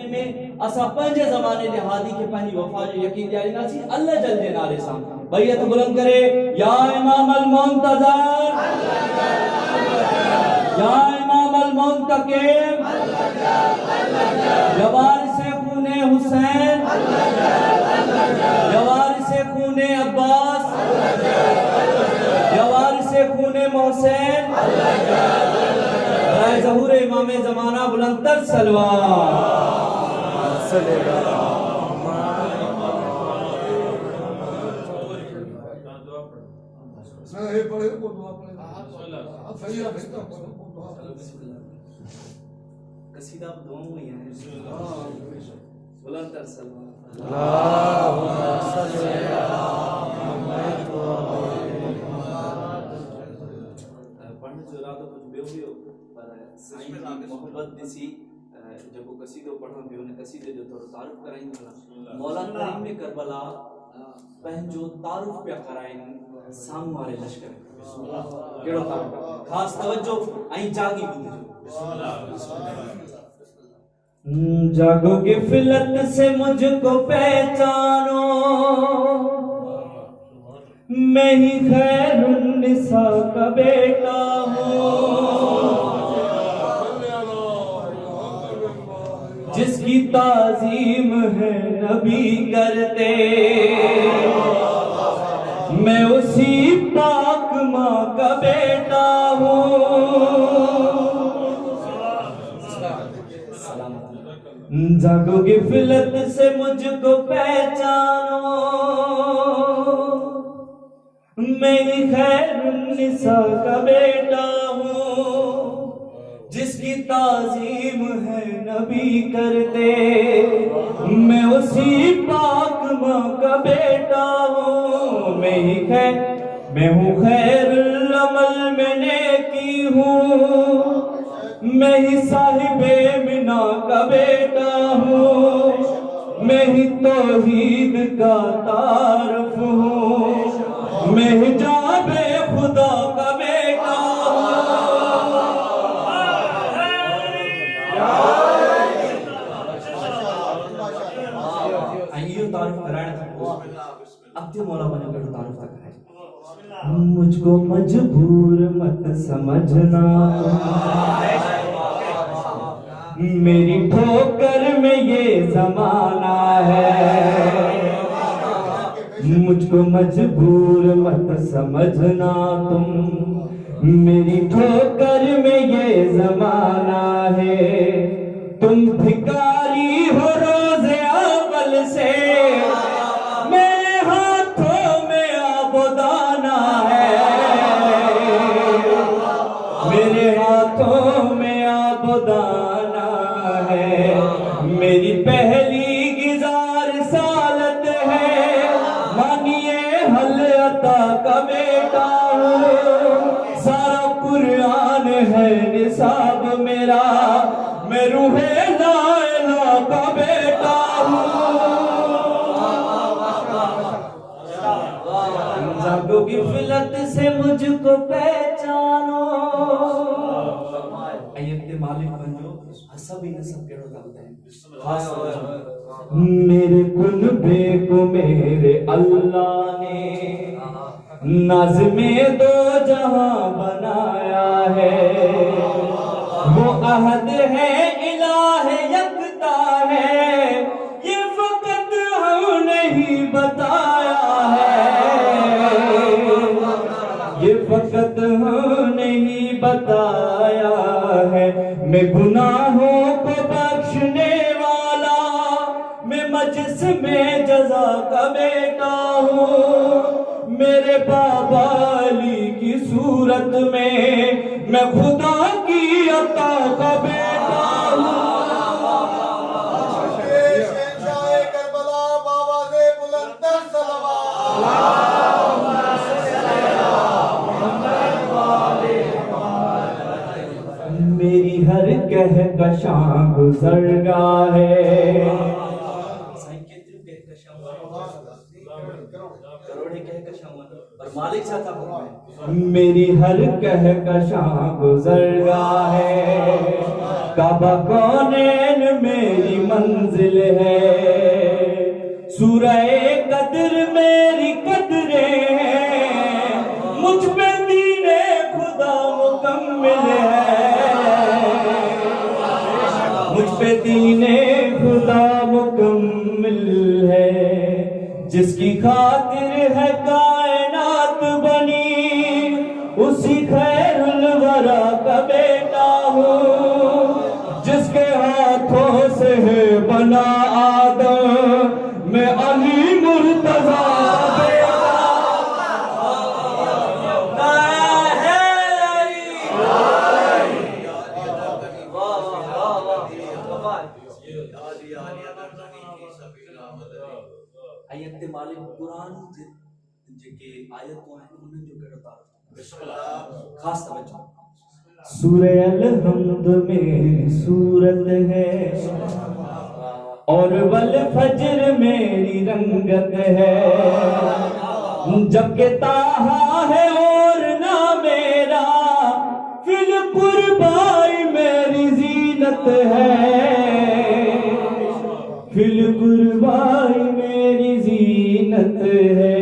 میں اسا پنج زمانے دے ہادی کے پنج وفا جو یقین جاری ناسی اللہ جل جلالہ سان بیعت بلند کرے یا امام المنتظر یا امام المنتقم یا وارث خون حسین یا وارث خون عباس یا وارث خون محسن برائے ظہور امام زمانہ بلند تر سلوات قصیدہ دعاؤں میں ہیں بلند تر سلوات اللہم صلی علی محمد پڑھنے جو ارادہ کچھ بے ہوئی ہو پر سائیں کی محبت دیسی جب وہ قصیدہ پڑھا بھی انہیں قصیدے جو تو تعارف کرائیں گے مولانا کریم میں کربلا پہن جو تعارف پہ کرائیں سام مارے لشکر کیڑو تعارف خاص توجہ آئیں جاگی بھی جاگو غفلت سے مجھ کو پہچانو میں ہی خیر النساء کا بیٹا ہوں جس کی تعظیم ہے نبی کرتے میں اسی پاک ماں کا بیٹا ہوں جاگو غفلت سے مجھ کو پہچانو میں ہی خیر النساء کا بیٹا ہوں جس کی تعظیم ہے نبی کرتے میں اسی پاک ماں کا بیٹا ہوں میں ہوں خیر العمل میں نیکی ہوں میں ہی صاحب منا کا بیٹا ہوں میں ہی توحید کا تعارف ہوں میں حجاب خدا کا بیٹا آئیو تعارف کرائیں اب تے مولا بنے کر تعارف تک ہے مجھ کو مجبور مت سمجھنا میری ٹھوکر میں یہ زمانہ ہے مجھ کو مجبور مت سمجھنا تم میری ٹھوکر میں یہ زمانہ ہے تم بھکاری ہو روز اول سے میرے ہاتھوں میں آبودانہ ہے میرے ہاتھوں میں آبودانہ ہے میری پہلی گزار سالت ہے مانیے حل عطا کا بیٹا ہوں سارا قرآن ہے نصاب میرا میں روح لا الہ کا بیٹا ہوں جاگو غفلت سے مجھ کو پہچانو ایت مالک بنجو حسب ہی نسب کیڑو ڈالتے ہیں خاص میرے کنبے کو میرے اللہ نے نظم دو جہاں بنایا ہے وہ عہد ہے الہ یکتا ہے یہ فقط ہم نہیں بتایا ہے یہ فقط ہم نہیں بتایا ہے میں گناہوں کو بخشنے والا میں مجلس میں جزا کا بیٹا ہوں میرے بابا علی کی صورت میں خدا کی عطا کا بیٹا ہوں شہنشاہ کربلا بابا دے بلند تر سلوات میری ہر کہکشاں گزرگاہ ہے میری ہر کہکشاں گزرگاہ ہے کعبہ کونین میری منزل ہے، سورہ قدر میری قدریں ہیں، مجھ پہ دین خدا مکمل ہے، مجھ پہ دین خدا مکمل ہے، جس کی خاطر ہے کائنات بنی، اسی خیر الورا کا بیٹا ہوں، جس کے ہاتھوں سے ہے بنا آدم، میں علی مرتضیٰ آیت مالک قرآن جے آیتوں ہیں انہیں جو کردار خاص توجہ سورہ الحمد میری سورت ہے، اور والفجر میری رنگت ہے، جبکہ تاہا ہے اور نہ میرا، فی القربائی میری زینت ہے، فی القربائی میری زینت ہے،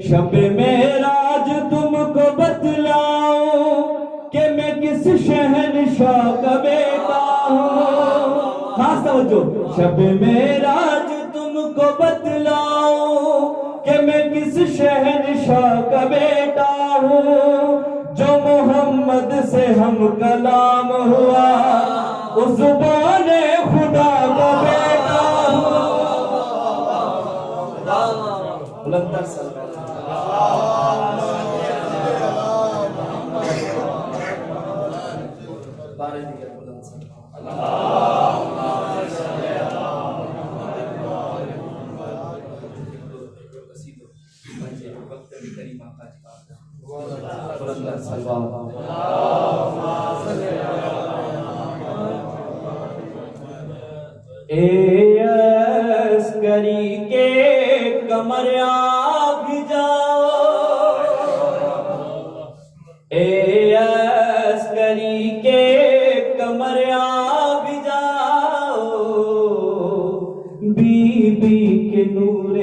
شب معراج تم کو بتلاؤں کہ میں کس شہنشاہ کا بیٹا ہوں، خاص توجہ، شب معراج تم کو بتلاؤں کہ میں کس شہنشاہ کا بیٹا ہوں، جو محمد سے ہم کلام ہوا، اس زبان خدا کا بیٹا ہوں، بلندر سلام بارے دیگر بلند سلام بلندر سلام اے عسکری کے کمر آگ جاؤ، اے عسکری کے کمر آگ جاؤ، بی بی کے نور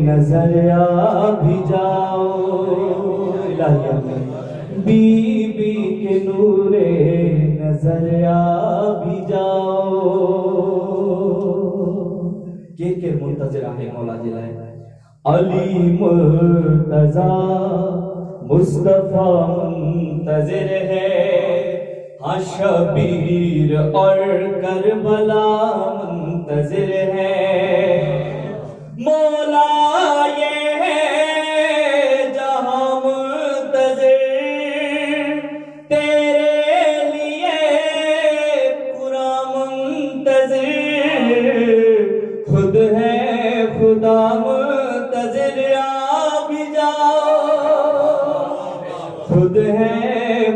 نظر آگ جاؤ، بی بی کے نور نظر آگ جاؤ، کے منتظر آئے مولا جلائے، علی مرتضیٰ مصطفیٰ منتظر ہے، ہاں شبیر اور کربلا منتظر ہے، مولا یہ ہے جہاں منتظر تیرے لیے، قرآن منتظر، خود ہے خدا منتظر، آپ جاؤ، خود ہے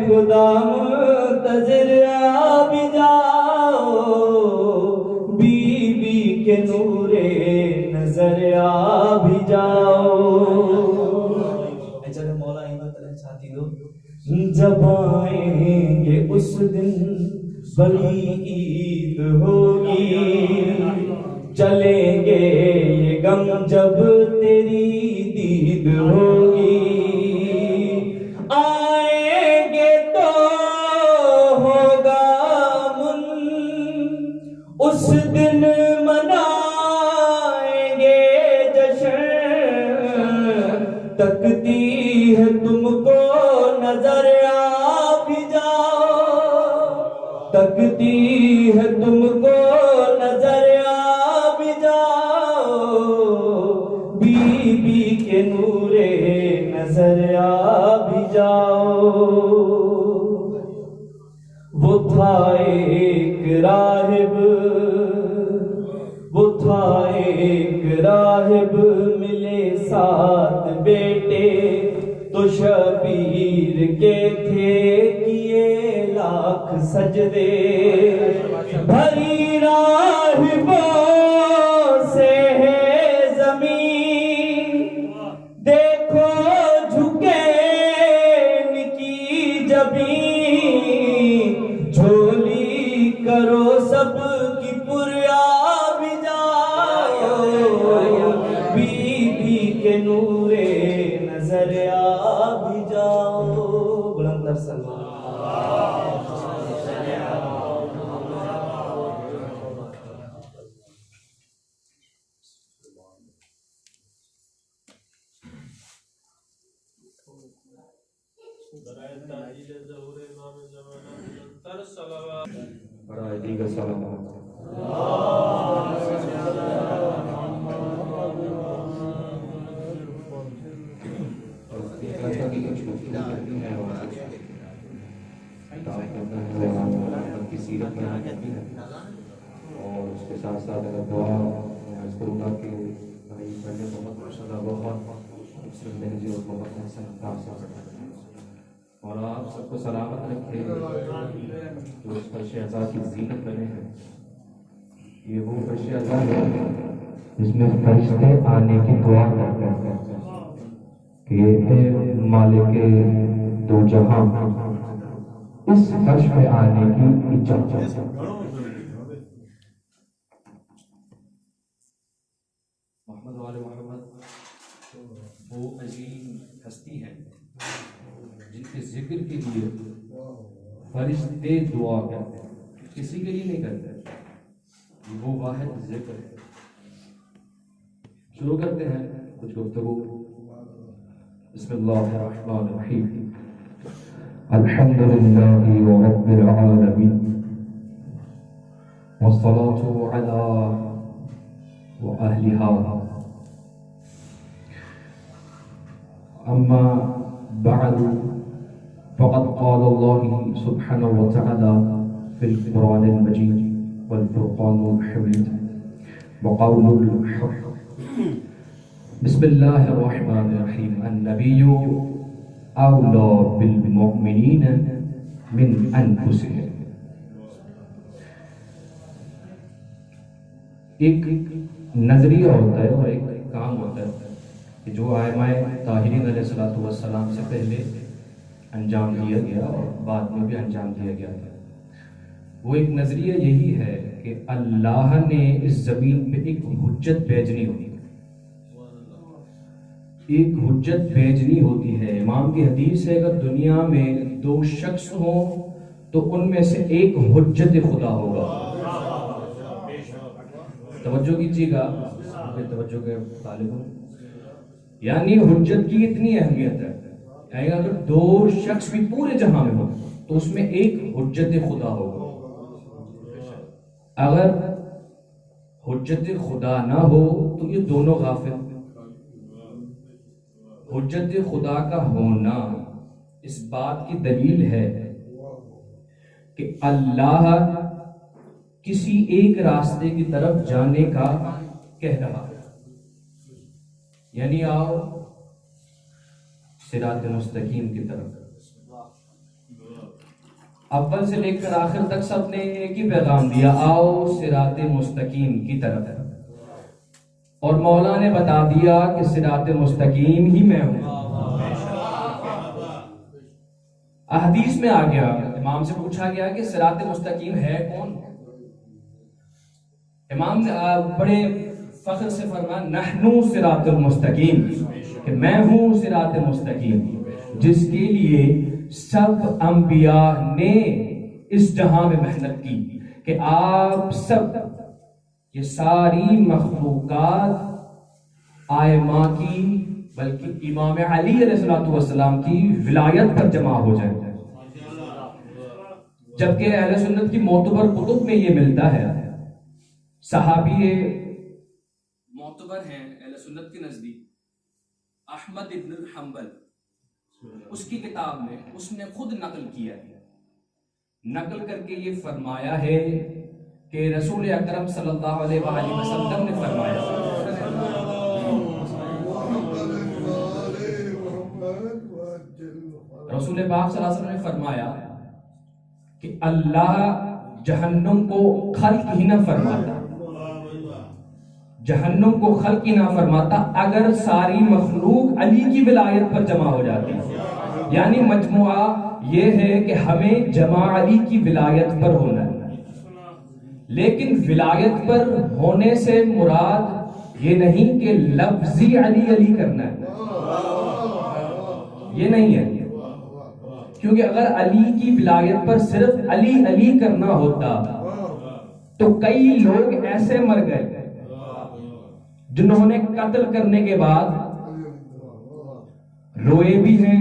خدا منتظر، آپ جاؤ، بی بی کے نور نظر آپ جاؤ، جب مولا عیدت رہ چاہتی دو، جب آئیں گے اس دن بڑی عید ہوگی، چلیں گے یہ غم جب تیری دید ہوگی، آئیں گے تو ہوگا من، اس دن منائیں گے جشن، تکتی ہے تم کو نظر آپ جاؤ، تکتی ہے تم کو نظر آپ جاؤ، بی بی کے نور نظر آپ جاؤ، وہ تھا ایک راہب، وہ تھا ایک راہب، ملے 7 بیٹے تو شبیر کے تھے کیے لاکھ سجدے، بھری راہبوں سے ہے زمین، دیکھو جھکے ان کی جبین، جھولی برائے دیگر سلامات کی سیرت میں آتی ہے اور اس کے ساتھ ساتھ اگر دعا میں عرض کروں گا کہ بھائی پہلے بہت ماشاء اللہ بہت لہجے اور بہت احسن انداز سے پڑھا اور آپ سب کو سلامت رکھے جو اس فرش عزا کی زینت بنے ہیں. یہ وہ فرش عزا ہے جس میں فرشتے آنے کی دعا کرتے ہیں کہ اے مالک دو جہاں اس فرش پہ آنے کی اجازت. محمد والے محمد وہ عظیم ہستی ہیں جن کے ذکر کے لیے فرشتے دعا کرتے ہیں, کسی کے لیے نہیں کرتے, وہ واحد ذکر ہے. شروع کرتے ہیں کچھ گفتگو. بسم اللہ الرحمن الرحیم. الحمد للہ رب العالمین والصلاة علی وأهلها. أما بعد فقد قال الله سبحانه وتعالى في القرآن المجيد والفرقان الحميد وقول الحق. بسم الله الرحمن الرحيم. النبي أولى بالمؤمنين من أنفسهم. ایک نظریہ ہوتا ہے اور ایک کام ہوتا ہے کہ جو ائمہ طاہرین علیہ الصلوۃ والسلام سے پہلے انجام دیا گیا اور بعد میں بھی انجام دیا گیا تھا. وہ ایک نظریہ یہی ہے کہ اللہ نے اس زمین پہ ایک حجت بھیجنی ہوتی ہے. ایک حجت بھیجنی ہوتی ہے. امام کی حدیث ہے اگر دنیا میں دو شخص ہوں تو ان میں سے ایک حجت خدا ہوگا. توجہ کیجیے گا, توجہ کے طالب ہوں. یعنی حجت کی اتنی اہمیت ہے کہ اگر دو شخص بھی پورے جہاں میں ہو تو اس میں ایک حجت خدا ہوگا. اگر حجت خدا نہ ہو تو یہ دونوں غافل. حجت خدا کا ہونا اس بات کی دلیل ہے کہ اللہ کسی ایک راستے کی طرف جانے کا کہہ رہا ہے. یعنی آؤ صراط مستقیم کی طرف. اول سے لے کر آخر تک سب نے ایک ہی پیغام دیا, آؤ صراط مستقیم کی طرف. اور مولا نے بتا دیا کہ صراط مستقیم ہی میں ہوں. احادیث میں آ گیا, امام سے پوچھا گیا کہ صراط مستقیم ہے کون. امام نے بڑے فخر سے فرمایا نحنو صراط المستقیم, کہ میں ہوں صراط مستقیم, جس کے لیے سب انبیاء نے اس جہاں میں محنت کی کہ آپ سب یہ ساری مخلوقات آئمہ کی بلکہ امام علی علیہ السلام کی ولایت پر جمع ہو جائیں. جبکہ اہل سنت کی معتبر کتب میں یہ ملتا ہے. صحابی معتبر ہیں اہل سنت کے نزدیک احمد ابن الحنبل, اس کی کتاب میں اس نے خود نقل کیا ہے, نقل کر کے یہ فرمایا ہے کہ رسول اکرم صلی اللہ علیہ وآلہ وسلم نے فرمایا, رسول پاک صلی اللہ علیہ وسلم نے فرمایا کہ اللہ جہنم کو خلق ہی نہ فرماتا, جہنم کو خلق ہی نہ فرماتا اگر ساری مخلوق علی کی ولایت پر جمع ہو جاتی. یعنی مجموعہ یہ ہے کہ ہمیں جمع علی کی ولایت پر ہونا ہے. لیکن ولایت پر ہونے سے مراد یہ نہیں کہ لفظی علی علی کرنا ہے, یہ نہیں ہے. کیونکہ اگر علی کی ولایت پر صرف علی علی کرنا ہوتا تو کئی لوگ ایسے مر گئے جنہوں نے قتل کرنے کے بعد روئے بھی ہیں,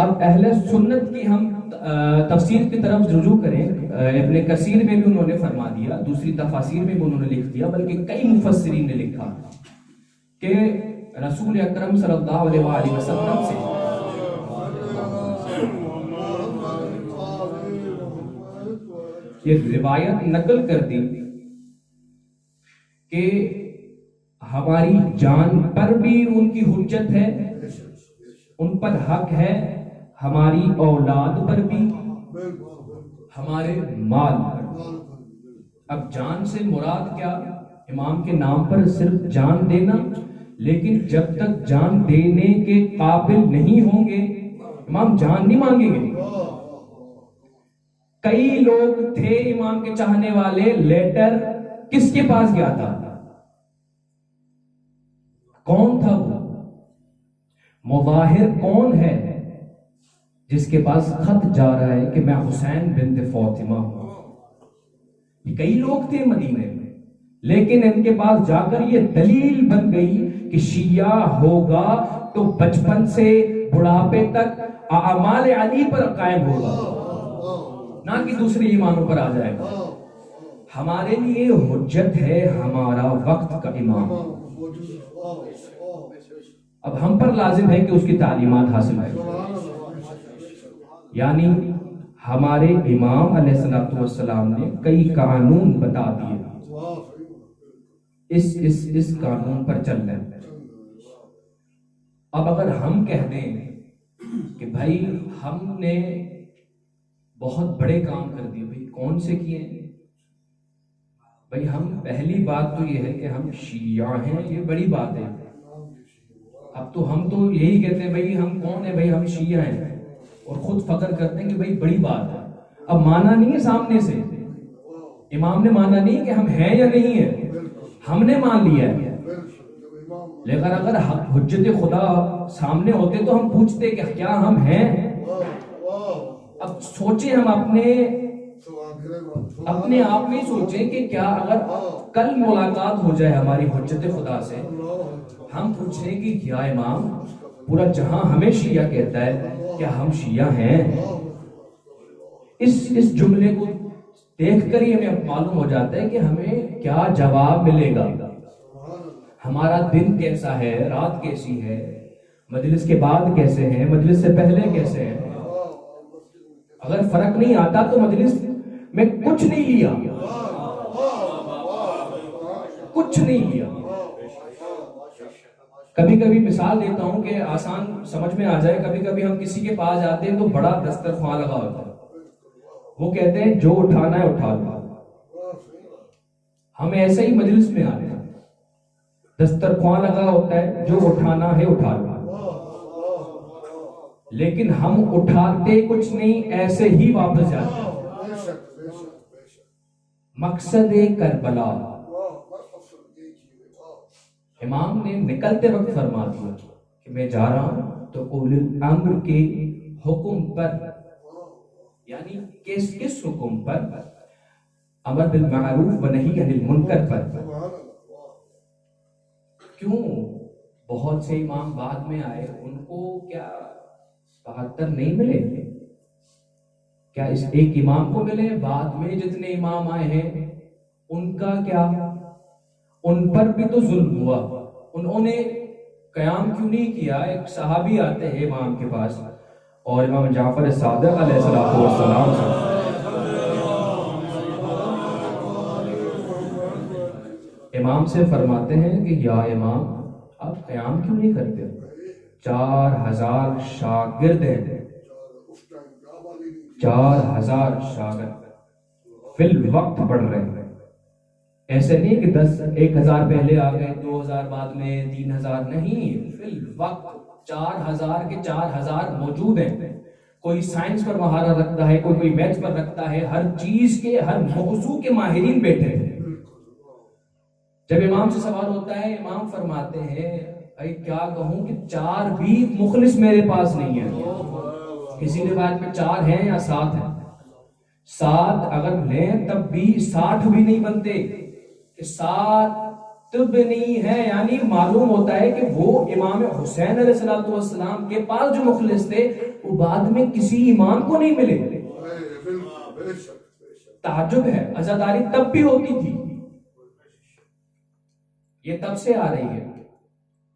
اب اہل سنت کی ہم تفسیر کی طرف رجوع کریں، ابن کثیر میں بھی انہوں نے فرما دیا، دوسری تفاسیر میں بھی انہوں نے لکھ دیا، بلکہ کئی مفسرین نے لکھا کہ رسول اکرم صلی اللہ علیہ وآلہ وسلم سے یہ روایت نقل کر دی کہ ہماری جان پر بھی ان کی حجت ہے، ان پر حق ہے، ہماری اولاد پر بھی، ہمارے مال پر۔ اب جان سے مراد کیا؟ امام کے نام پر صرف جان دینا، لیکن جب تک جان دینے کے قابل نہیں ہوں گے امام جان نہیں مانگیں گے۔ کئی لوگ تھے امام کے چاہنے والے، لیٹر کس کے پاس گیا تھا؟ کون تھا وہ؟ مظاہر کون ہے جس کے پاس خط جا رہا ہے کہ میں حسین بنت فاطمہ ہوں؟ کئی لوگ تھے مدینے میں، لیکن ان کے پاس جا کر یہ دلیل بن گئی کہ شیعہ ہوگا تو بچپن سے بڑھاپے تک اعمال علی پر قائم ہوگا، نہ کہ دوسرے ایمانوں پر آ جائے گا۔ ہمارے لیے حجت ہے ہمارا وقت کا امام۔ اب ہم پر لازم ہے کہ اس کی تعلیمات حاصل کریں، یعنی ہمارے امام علیہ السلام نے کئی قانون بتا دیے، اس قانون پر چلنا ہے۔ اب اگر ہم کہہ دیں کہ بھائی ہم نے بہت بڑے کام کر دیے، بھائی کون سے کیے ہیں؟ بھائی ہم پہلی بات تو یہ ہے کہ ہم شیعہ ہیں، یہ بڑی بات ہے۔ اب تو ہم تو یہی کہتے ہیں بھائی ہم کون ہیں؟ بھائی ہم شیعہ ہیں، اور خود فخر کرتے ہیں کہ بھائی بڑی بات ہے۔ اب مانا نہیں ہے سامنے سے، امام نے مانا نہیں کہ ہم ہیں یا نہیں ہیں، ہم نے مان لیا ہے۔ لیکن اگر حجت خدا سامنے ہوتے تو ہم پوچھتے کہ کیا ہم ہیں؟ اب سوچیں، ہم اپنے آپ میں سوچیں کہ کیا اگر کل ملاقات ہو جائے ہماری حجت خدا سے، ہم پوچھیں کہ کیا امام پورا جہاں ہمیں شیعہ کہتا ہے، کیا ہم شیعہ ہیں؟ اس جملے کو دیکھ کر ہی ہمیں معلوم ہو جاتا ہے کہ ہمیں کیا جواب ملے گا۔ ہمارا دن کیسا ہے، رات کیسی ہے، مجلس کے بعد کیسے ہیں، مجلس سے پہلے کیسے ہیں۔ اگر فرق نہیں آتا تو مجلس میں کچھ نہیں لیا، کچھ نہیں لیا۔ کبھی کبھی مثال دیتا ہوں کہ آسان سمجھ میں آ جائے، کبھی کبھی ہم کسی کے پاس جاتے ہیں تو بڑا دسترخوان لگا ہوتا ہے، وہ کہتے ہیں جو اٹھانا ہے اٹھا لو۔ ہم ایسے ہی مجلس میں آتے ہیں، دسترخوان لگا ہوتا ہے، جو اٹھانا ہے اٹھا لو، لیکن ہم اٹھاتے کچھ نہیں، ایسے ہی واپس جاتے ہیں۔ مقصد کربلا، امام نے نکلتے وقت فرما دیا کہ میں جا رہا ہوں تو اولی الامر کے حکم پر، یعنی کس حکم پر؟ امر بالمعروف و نہی عن المنکر پر۔ کیوں بہت سے امام بعد میں آئے، ان کو کیا 72 نہیں ملے؟ کیا اس ایک امام کو ملے؟ بعد میں جتنے امام آئے ہیں ان کا کیا؟ ان پر بھی تو ظلم ہوا، انہوں نے قیام کیوں نہیں کیا؟ ایک صحابی آتے ہیں امام کے پاس اور امام جعفر صادق علیہ السلام سے امام سے فرماتے ہیں کہ یا امام آپ قیام کیوں نہیں کرتے؟ 4000 شاگرد ہیں، 4000 شاگرد فی الوقت پڑھ رہے ہیں۔ ایسے نہیں کہ 1000 پہلے آ گئے، 2000 بعد میں، 3000 نہیں، فی الوقت 4000 کے 4000 موجود ہیں۔ کوئی سائنس پر مہارت رکھتا ہے، کوئی میتھس پر رکھتا ہے، ہر چیز کے، ہر موضوع کے ماہرین بیٹھے ہیں۔ جب امام سے سوال ہوتا ہے، امام فرماتے ہیں بھائی کیا کہوں کہ 4 بھی مخلص میرے پاس نہیں ہے۔ کسی روایت میں 4 ہیں یا 7 ہیں، 7 اگر لیں تب بھی 60 بھی نہیں بنتے کہ 7 تبنی ہے، یعنی معلوم ہوتا ہے کہ وہ امام حسین علیہ الصلوۃ والسلام کے پاس جو مخلص تھے وہ بعد میں کسی امام کو نہیں ملے. تعجب ہے، عزاداری تب بھی ہوتی تھی، یہ تب سے آ رہی ہے،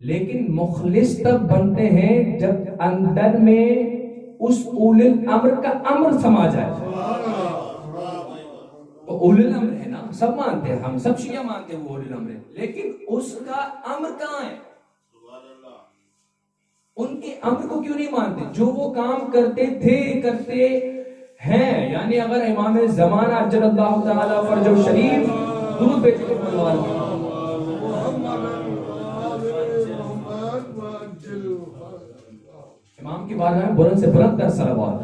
لیکن مخلص تب بنتے ہیں جب اندر میں اس اول الامر کا امر سما جائے. وہ اول الامر ہے نا، سب مانتے ہیں، ہم سب شیعہ مانتے ہیں وہ اول الامر ہے، لیکن اس کا امر کہاں ہے؟ ان کے امر کو کیوں نہیں مانتے؟ جو وہ کام کرتے تھے، کرتے ہیں. یعنی اگر امام زمانہ اجل اللہ تعالی فرجہ شریف درود بھیجے تو بلوار امام کی بارگاہ میں بلند سے بلند تر صلوات.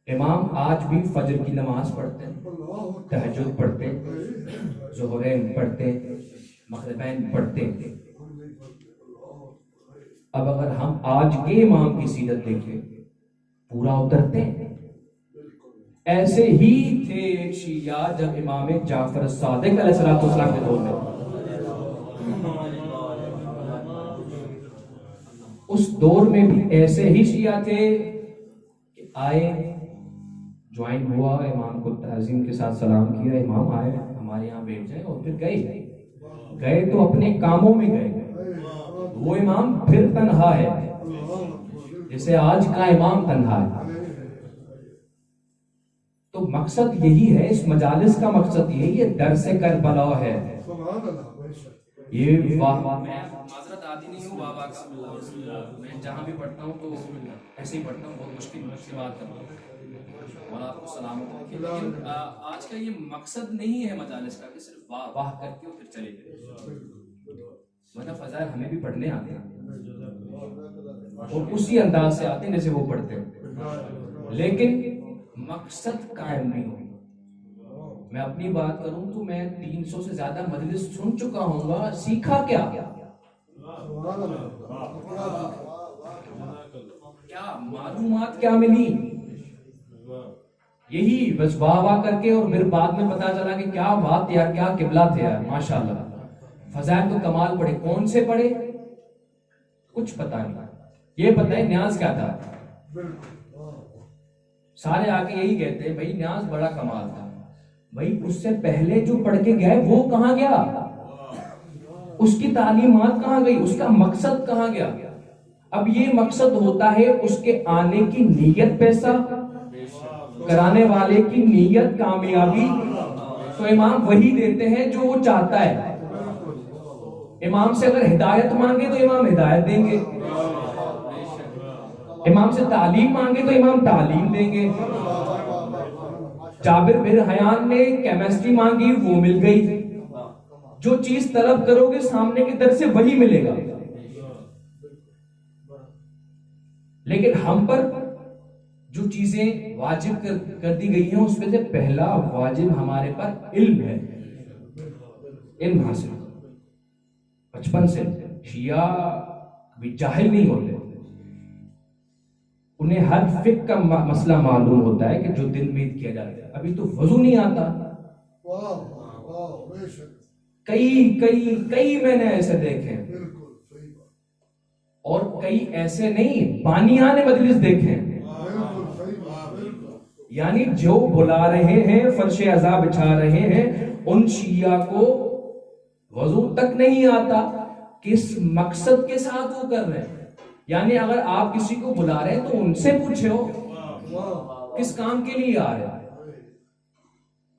امام آج بھی فجر کی نماز پڑھتے ہیں، تہجد پڑھتے ہیں، ظہرین پڑھتے ہیں، مغربین پڑھتے ہیں. اب اگر ہم آج کے امام کی سیرت دیکھیں پورا اترتے ہیں. ایسے ہی تھے شیعہ جب امام جعفر صادق علیہ السلام کے دور میں، اس دور میں بھی ایسے ہی شیعہ تھے کہ آئے، جوائن ہوا، امام کو تعظیم کے ساتھ سلام کیا، امام آئے ہمارے یہاں بیٹھ جائے، اور پھر گئے تو اپنے کاموں میں گئے. وہ امام پھر تنہا ہے جیسے آج کا امام تنہا ہے. تو مقصد یہی ہے، اس مجالس کا مقصد یہی ہے، درس کربلا ہے. یہ میں معذرت عادی نہیں ہوں بابا کا، میں جہاں بھی پڑھتا ہوں تو ایسے ہی پڑھتا ہوں، بہت مشکل سے بات کرتا ہوں، اور آپ کو سلامت رکھیں. لیکن آج کا یہ مقصد نہیں ہے مجالس کا کہ صرف واہ واہ کر کے پھر چلے جائیں، ورنہ فضائل ہمیں بھی پڑھنے آتے ہیں اور اسی انداز سے آتے ہیں جیسے وہ پڑھتے ہیں، لیکن مقصد قائم نہیں ہو. میں اپنی بات کروں تو میں 300 سے زیادہ مجلس سن چکا ہوں گا، سیکھا کیا معلومات کیا ملی؟ یہی بس واہ واہ کر کے، اور پھر بعد میں پتا چلا کہ کیا بات یار، کیا قبلہ تھے یار، ماشاءاللہ. فضائل تو کمال پڑھے، کون سے پڑھے کچھ پتا نہیں. یہ پتہ ہے نیاز کیا تھا، سارے آ کے یہی کہتے ہیں بھائی نیاز بڑا کمال تھا. بھائی اس سے پہلے جو پڑھ کے گئے وہ کہاں گیا؟ اس کی تعلیمات کہاں گئی؟ اس کا مقصد کہاں گیا؟ اب یہ مقصد ہوتا ہے اس کے آنے کی نیت، پیسہ کرانے والے کی نیت، کامیابی. تو امام وہی دیتے ہیں جو وہ چاہتا ہے. امام سے اگر ہدایت مانگے تو امام ہدایت دیں گے، امام سے تعلیم مانگے تو امام تعلیم دیں گے. جابر بن حیان نے کیمسٹری مانگی، وہ مل گئی. جو چیز طلب کرو گے سامنے کے در سے وہی ملے گا. لیکن ہم پر جو چیزیں واجب کر دی گئی ہیں اس میں سے پہلا واجب ہمارے پر علم ہے، علم حاصل. بچپن سے شیعہ کبھی جاہل نہیں ہوتے، انہیں ہر فقہ کا مسئلہ معلوم ہوتا ہے کہ جو دن میں کیا جاتا ہے. ابھی تو وضو نہیں آتا، کئی میں نے ایسے دیکھے، اور کئی ایسے نہیں بانیان مجلس دیکھے. یعنی جو بلا رہے ہیں، فرش عزا بچھا رہے ہیں، ان شیعہ کو وضو تک نہیں آتا. کس مقصد کے ساتھ وہ کر رہے ہیں؟ یعنی اگر آپ کسی کو بلا رہے ہیں تو ان سے پوچھو کس کام کے لیے آ رہے ہیں،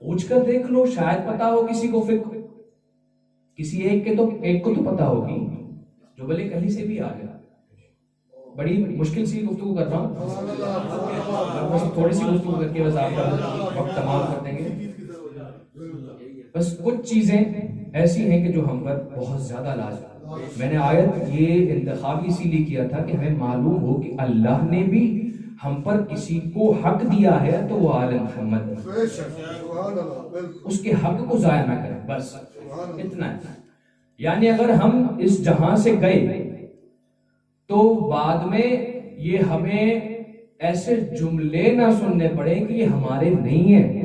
پوچھ کر دیکھ لو، شاید پتا ہو کسی کو فقہ. کسی ایک کو تو پتا ہوگی جو بھلے کہیں سے بھی آ گیا. بڑی مشکل سی گفتگو کر رہا ہوں، بس تھوڑی سی گفتگو کر کے بس آپ کا وقت تمام کر دیں گے. بس کچھ چیزیں ایسی ہیں کہ جو ہم پر بہت زیادہ لازم. میں نے آیت یہ انتخاب اسی لیے کیا تھا کہ ہمیں معلوم ہو کہ اللہ نے بھی ہم پر کسی کو حق دیا ہے تو وہ آل محمد، اس کے حق کو ضائع نہ کریں، بس اتنا ہے. یعنی اگر ہم اس جہاں سے گئے تو بعد میں یہ ہمیں ایسے جملے نہ سننے پڑے کہ یہ ہمارے نہیں ہیں.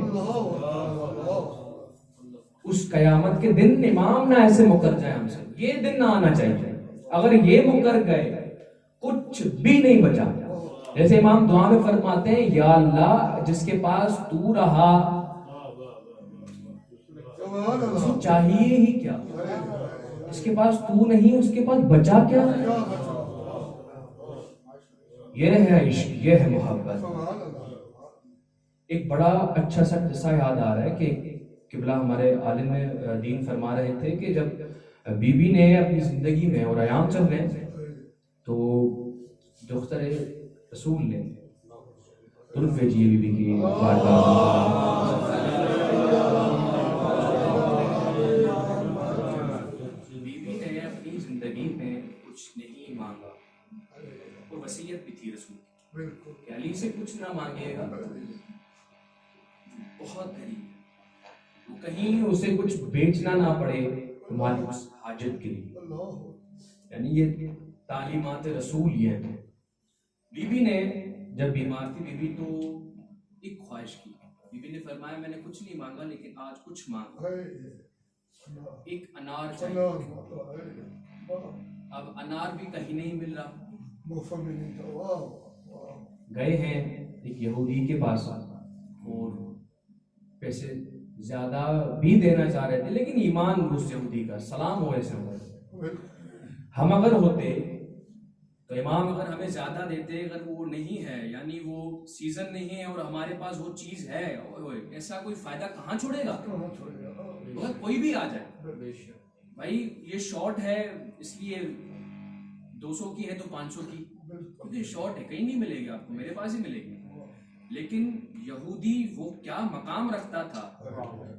اس قیامت کے دن امام نہ ایسے مکر جائے ہم سے, یہ دن نہ آنا چاہیے. اگر یہ مکر گئے کچھ بھی نہیں بچا. جیسے امام دعا میں فرماتے ہیں یا اللہ جس کے پاس تو رہا چاہیے ہی کیا, اس کے پاس تو نہیں اس کے پاس بچا کیا. یہ ہے عشق, یہ ہے محبت. ایک بڑا اچھا سا قصہ یاد آ رہا ہے کہ قبلہ ہمارے عالم دین فرما رہے تھے کہ جب بی بی نے اپنی زندگی میں اور ایام چل رہے ہیں تو دختر رسول نے درود بھیجیے بی بی کی بی بی نے اپنی زندگی میں کچھ نہیں مانگا اور وصیت بھی تھی رسول کہ علی سے کچھ نہ مانگیے گا. بہت غریب, وہ کہیں اسے کچھ بیچنا نہ پڑے تمہاری اس حاجت کے لیے. یعنی یہ تعلیمات رسول یہ ہیں. بی بی نے جب بیمار تھی بی بی تو ایک خواہش کی. بی بی نے فرمایا میں نے کچھ نہیں مانگا لیکن آج کچھ مانگا, ایک انار چاہیے. اب انار بھی کہیں نہیں مل رہا. گئے ہیں ایک یہودی کے پاس اور پیسے زیادہ بھی دینا چاہ رہے تھے لیکن ایمان اس یہودی کا سلام ہو ایسے ہو. ہم اگر ہوتے تو امام اگر ہمیں زیادہ دیتے, اگر وہ نہیں ہے یعنی وہ سیزن نہیں ہے اور ہمارے پاس وہ چیز ہے, ایسا کوئی فائدہ کہاں چھوڑے گا. اگر کوئی بھی آ جائے بھائی یہ شارٹ ہے اس لیے 200 کی ہے تو 500 کی, کیونکہ شارٹ ہے کہیں نہیں ملے گی آپ کو, میرے پاس ہی ملے گی. لیکن یہودی وہ کیا مقام رکھتا تھا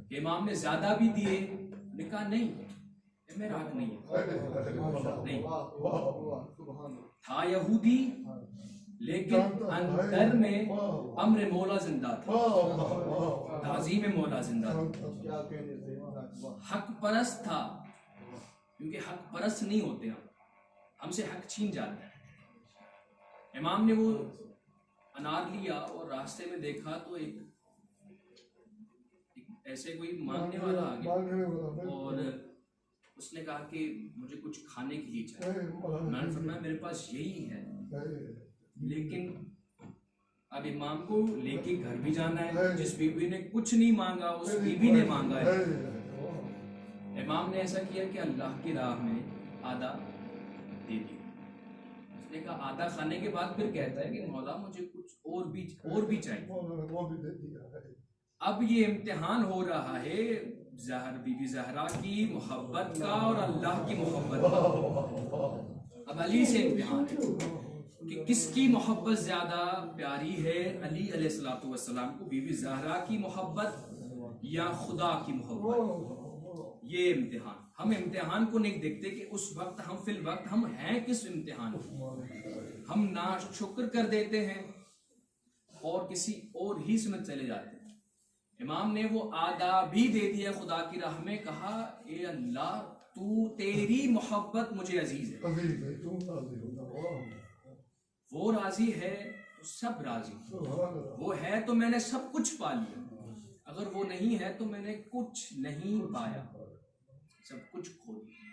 کہ امام نے زیادہ بھی دیے, نے کہا نہیں میرا حق نہیں ہے. تھا یہودی لیکن اندر میں امر مولا زندہ تھا, تعظیم مولا زندہ تھا. حق پرست تھا کیونکہ حق پرست نہیں ہوتے ہم سے حق چھین جاتے ہیں. امام نے وہ انار لیا اور راستے میں دیکھا تو ایک ایسے کوئی مانگنے والا آ گیا اور اس نے کہا کہ مجھے کچھ کھانے کے لیے چاہیے. میں نے فرمایا میرے پاس یہی ہے, لیکن اب امام کو لے کے گھر بھی جانا ہے. جس بی بی نے کچھ نہیں مانگا اس بی بی نے مانگا ہے. امام نے ایسا کیا کہ اللہ کی راہ میں آدھا دے دیا. اس نے کہا آدھا کھانے کے بعد پھر کہتا ہے کہ مولا مجھے کچھ اور بھی چاہیے. اب یہ امتحان ہو رہا ہے بی بی زہرا کی محبت کا اور اللہ کی محبت کا. اب علی سے امتحان ہے کہ کس کی محبت زیادہ پیاری ہے, علی علیہ الصلوۃ والسلام کو بی بی زہرا کی محبت یا خدا کی محبت. یہ امتحان, ہم امتحان کو نہیں دیکھتے کہ اس وقت ہم فی الوقت ہم ہیں کس امتحان میں. ہم ناشکر کر دیتے ہیں اور کسی اور ہی سمت چلے جاتے ہیں. امام نے وہ آدھا بھی دے دیا خدا کی راہ میں, کہا اے اللہ تو تیری محبت مجھے عزیز ہے, وہ راضی ہے تو سب راضی, وہ ہے تو میں نے سب کچھ پا لیا, اگر وہ نہیں ہے تو میں نے کچھ نہیں پایا, سب کچھ کھو دیا.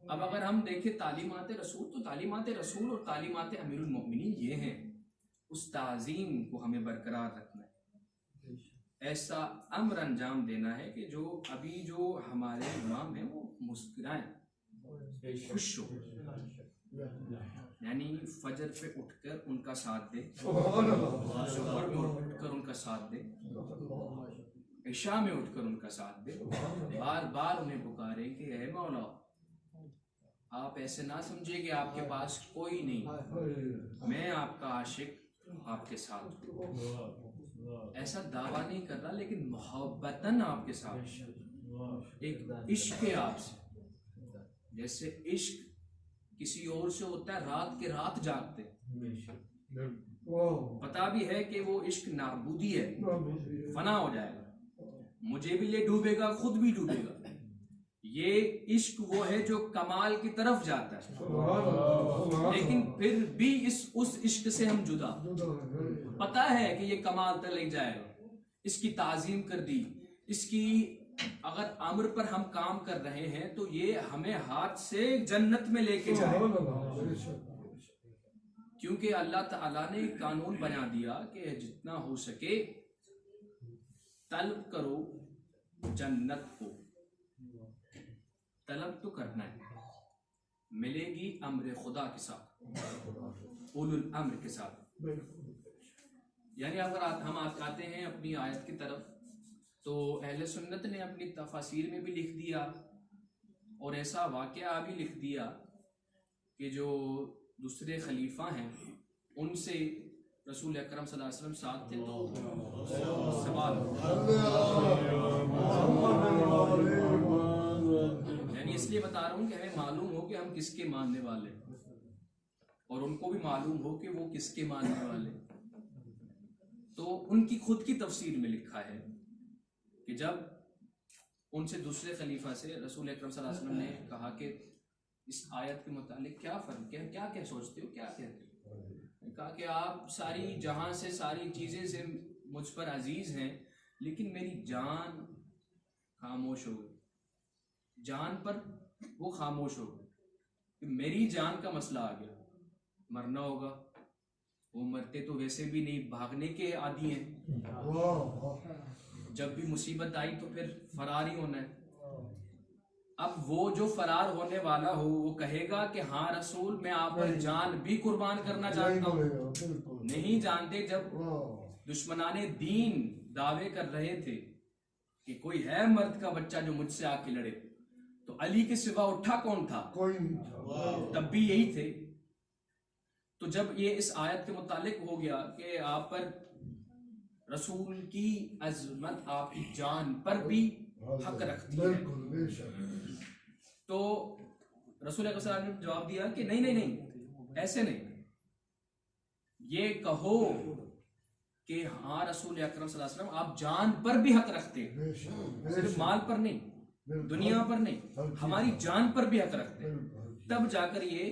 اب اگر ہم دیکھیں تعلیمات رسول تو تعلیمات رسول اور تعلیمات امیر المؤمنین یہ ہیں, اس تعظیم کو ہمیں برقرار رکھنا ہے, ایسا امر انجام دینا ہے کہ جو ابھی جو ہمارے امام ہیں وہ مسکرائیں, خوش ہو, یعنی فجر پہ اٹھ کر ان کا ساتھ دے, ظہر میں اٹھ کر ان کا ساتھ دے, عشاء میں اٹھ کر ان کا ساتھ دے, بار بار انہیں پکارے کہ اے مولا آپ ایسے نہ سمجھے کہ آپ کے پاس کوئی نہیں, میں آپ کا عاشق آپ کے ساتھ ہوں. ایسا دعویٰ نہیں کر رہا لیکن محبتاً آپ کے ساتھ, ایک عشق ہے آپ سے. جیسے عشق کسی اور سے ہوتا ہے رات کے رات جاگتے, پتا بھی ہے کہ وہ عشق نابودی ہے, فنا ہو جائے گا, مجھے بھی لے ڈوبے گا خود بھی ڈوبے گا. یہ عشق وہ ہے جو کمال کی طرف جاتا ہے، لیکن پھر بھی اس عشق سے ہم جدا، پتہ ہے کہ یہ کمال تک لے جائے گا، اس کی تعظیم کر دی، اس کی اگر امر پر ہم کام کر رہے ہیں تو یہ ہمیں ہاتھ سے جنت میں لے کے جائے گا، کیونکہ اللہ تعالیٰ نے ایک قانون بنا دیا کہ جتنا ہو سکے طلب کرو جنت کو، طلب تو کرنا ہے، ملے گی امر خدا کے ساتھ، اولو الامر کے ساتھ۔ یعنی اگر ہم آتے ہیں اپنی آیت کی طرف تو اہل سنت نے اپنی تفاسیر میں بھی لکھ دیا اور ایسا واقعہ بھی لکھ دیا کہ جو دوسرے خلیفہ ہیں ان سے رسول اکرم صلی اللہ علیہ وسلم ساتھ تھے تو سوال، یعنی اس لیے بتا رہا ہوں کہ ہمیں معلوم ہو کہ ہم کس کے ماننے والے ہیں اور ان کو بھی معلوم ہو کہ وہ کس کے ماننے والے ہیں۔ تو ان کی خود کی تفسیر میں لکھا ہے کہ جب ان سے دوسرے خلیفہ سے رسول اکرم صلی اللہ علیہ وسلم نے کہا کہ اس آیت کے متعلق کیا فرق ہے، کیا سوچتے ہو، کیا کہتے ہو، کہا کہ آپ ساری جہاں سے ساری چیزیں سے مجھ پر عزیز ہیں لیکن میری جان خاموش ہو گئی، جان پر وہ خاموش ہو گئی کہ میری جان کا مسئلہ آ گیا، مرنا ہوگا، وہ مرتے تو ویسے بھی نہیں، بھاگنے کے عادی ہیں، جب بھی مصیبت آئی تو پھر فرار ہی ہونا ہے۔ اب وہ جو فرار ہونے والا ہو وہ کہے گا کہ ہاں رسول میں آپ پر جان بھی قربان کرنا چاہتا ہوں، نہیں جانتے جب دشمنان دین دعوے کر رہے تھے کہ کوئی ہے مرد کا بچہ جو مجھ سے آ کے لڑے، تو علی کے سوا اٹھا کون تھا؟ کوئی نہیں تھا، تب بھی یہی تھے۔ تو جب یہ اس آیت کے متعلق ہو گیا کہ آپ پر رسول کی عظمت آپ کی جان پر بھی حق رکھتی ہے، تو رسول اکرم صلی اللہ علیہ وسلم نے جواب دیا کہ نہیں ایسے نہیں، یہ کہو کہ ہاں رسول اکرم صلی اللہ علیہ وسلم آپ جان پر بھی حق رکھتے ہیں، صرف مال پر نہیں، دنیا پر نہیں، ہماری جان پر بھی حق رکھتے ہیں، تب جا کر یہ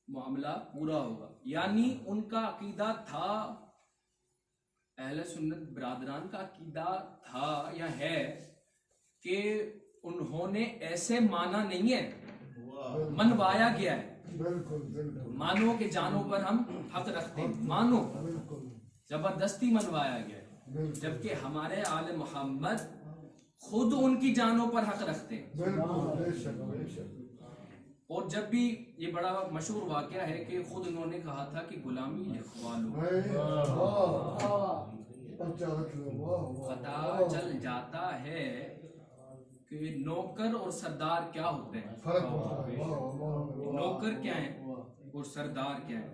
معاملہ پورا ہوگا۔ یعنی ان کا عقیدہ تھا، اہل سنت برادران کا عقیدہ تھا یا ہے کہ انہوں نے ایسے مانا نہیں ہے، منوایا گیا ہے، مانو کہ جانوں پر ہم حق رکھتے ہیں، مانو، زبردستی منوایا گیا ہے، جبکہ ہمارے آل محمد خود ان کی جانوں پر حق رکھتے ہیں۔ اور جب بھی یہ بڑا مشہور واقعہ ہے کہ خود انہوں نے کہا تھا کہ غلامی لکھوا لو، پتہ چل جاتا ہے کہ نوکر اور سردار کیا ہوتے ہیں، نوکر کیا ہیں اور سردار کیا ہیں،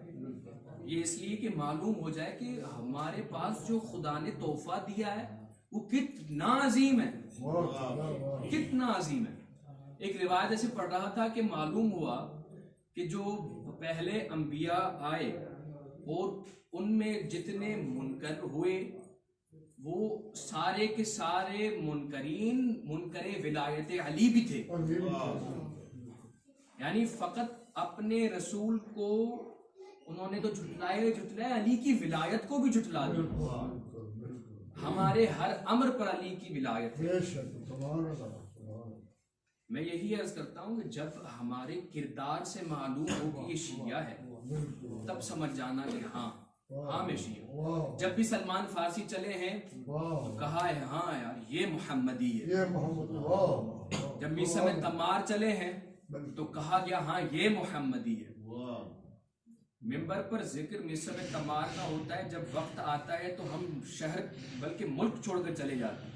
یہ اس لیے کہ معلوم ہو جائے کہ ہمارے پاس جو خدا نے تحفہ دیا ہے وہ کتنا عظیم ہے، کتنا عظیم ہے۔ ایک روایت ایسے پڑھ رہا تھا کہ معلوم ہوا کہ جو پہلے انبیاء آئے اور ان میں جتنے منکر ہوئے وہ سارے کے سارے منکر ولایت علی بھی تھے، یعنی فقط اپنے رسول کو انہوں نے تو جھٹلایا، علی کی ولایت کو بھی جھٹلا دیا، ہمارے ہر امر پر علی کی ولایت ہے۔ میں یہی عرض کرتا ہوں کہ جب ہمارے کردار سے معلوم ہو کہ یہ شیعہ ہے تب سمجھ جانا کہ ہاں میں شیعہ۔ جب بھی سلمان فارسی چلے ہیں تو کہا ہے ہاں یار یہ محمدی ہے، جب میثم تمار چلے ہیں تو کہا گیا ہاں یہ محمدی ہے۔ ممبر پر ذکر میثم تمار کا ہوتا ہے، جب وقت آتا ہے تو ہم شہر بلکہ ملک چھوڑ کر چلے جاتے ہیں۔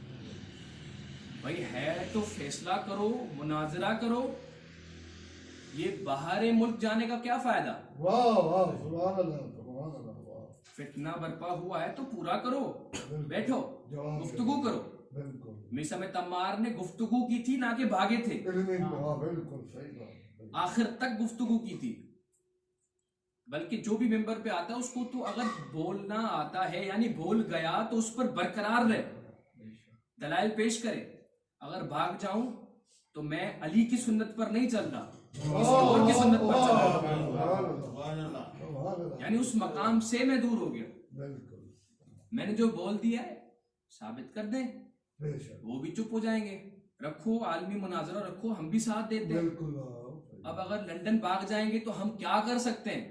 بھائی ہے تو فیصلہ کرو، مناظرہ کرو، یہ باہر ملک جانے کا کیا فائدہ؟ فتنہ برپا ہوا ہے تو پورا کرو، بیٹھو گفتگو کرو۔ میثم تمار نے گفتگو کی تھی نہ کہ بھاگے تھے، آخر تک گفتگو کی تھی، بلکہ جو بھی ممبر پہ آتا ہے اس کو تو اگر بولنا آتا ہے یعنی بول گیا تو اس پر برقرار رہے، دلائل پیش کرے، اگر بھاگ جاؤں تو میں علی کی سنت پر نہیں چل رہا، کسی اور کی سنت پر چل رہا، یعنی اس مقام سے میں دور ہو گیا. میں نے جو بول دیا ہے ثابت کر دیں، وہ بھی چپ ہو جائیں گے. رکھو عالمی مناظرہ رکھو، ہم بھی ساتھ دیتے ہیں. اب اگر لندن بھاگ جائیں گے تو ہم کیا کر سکتے ہیں؟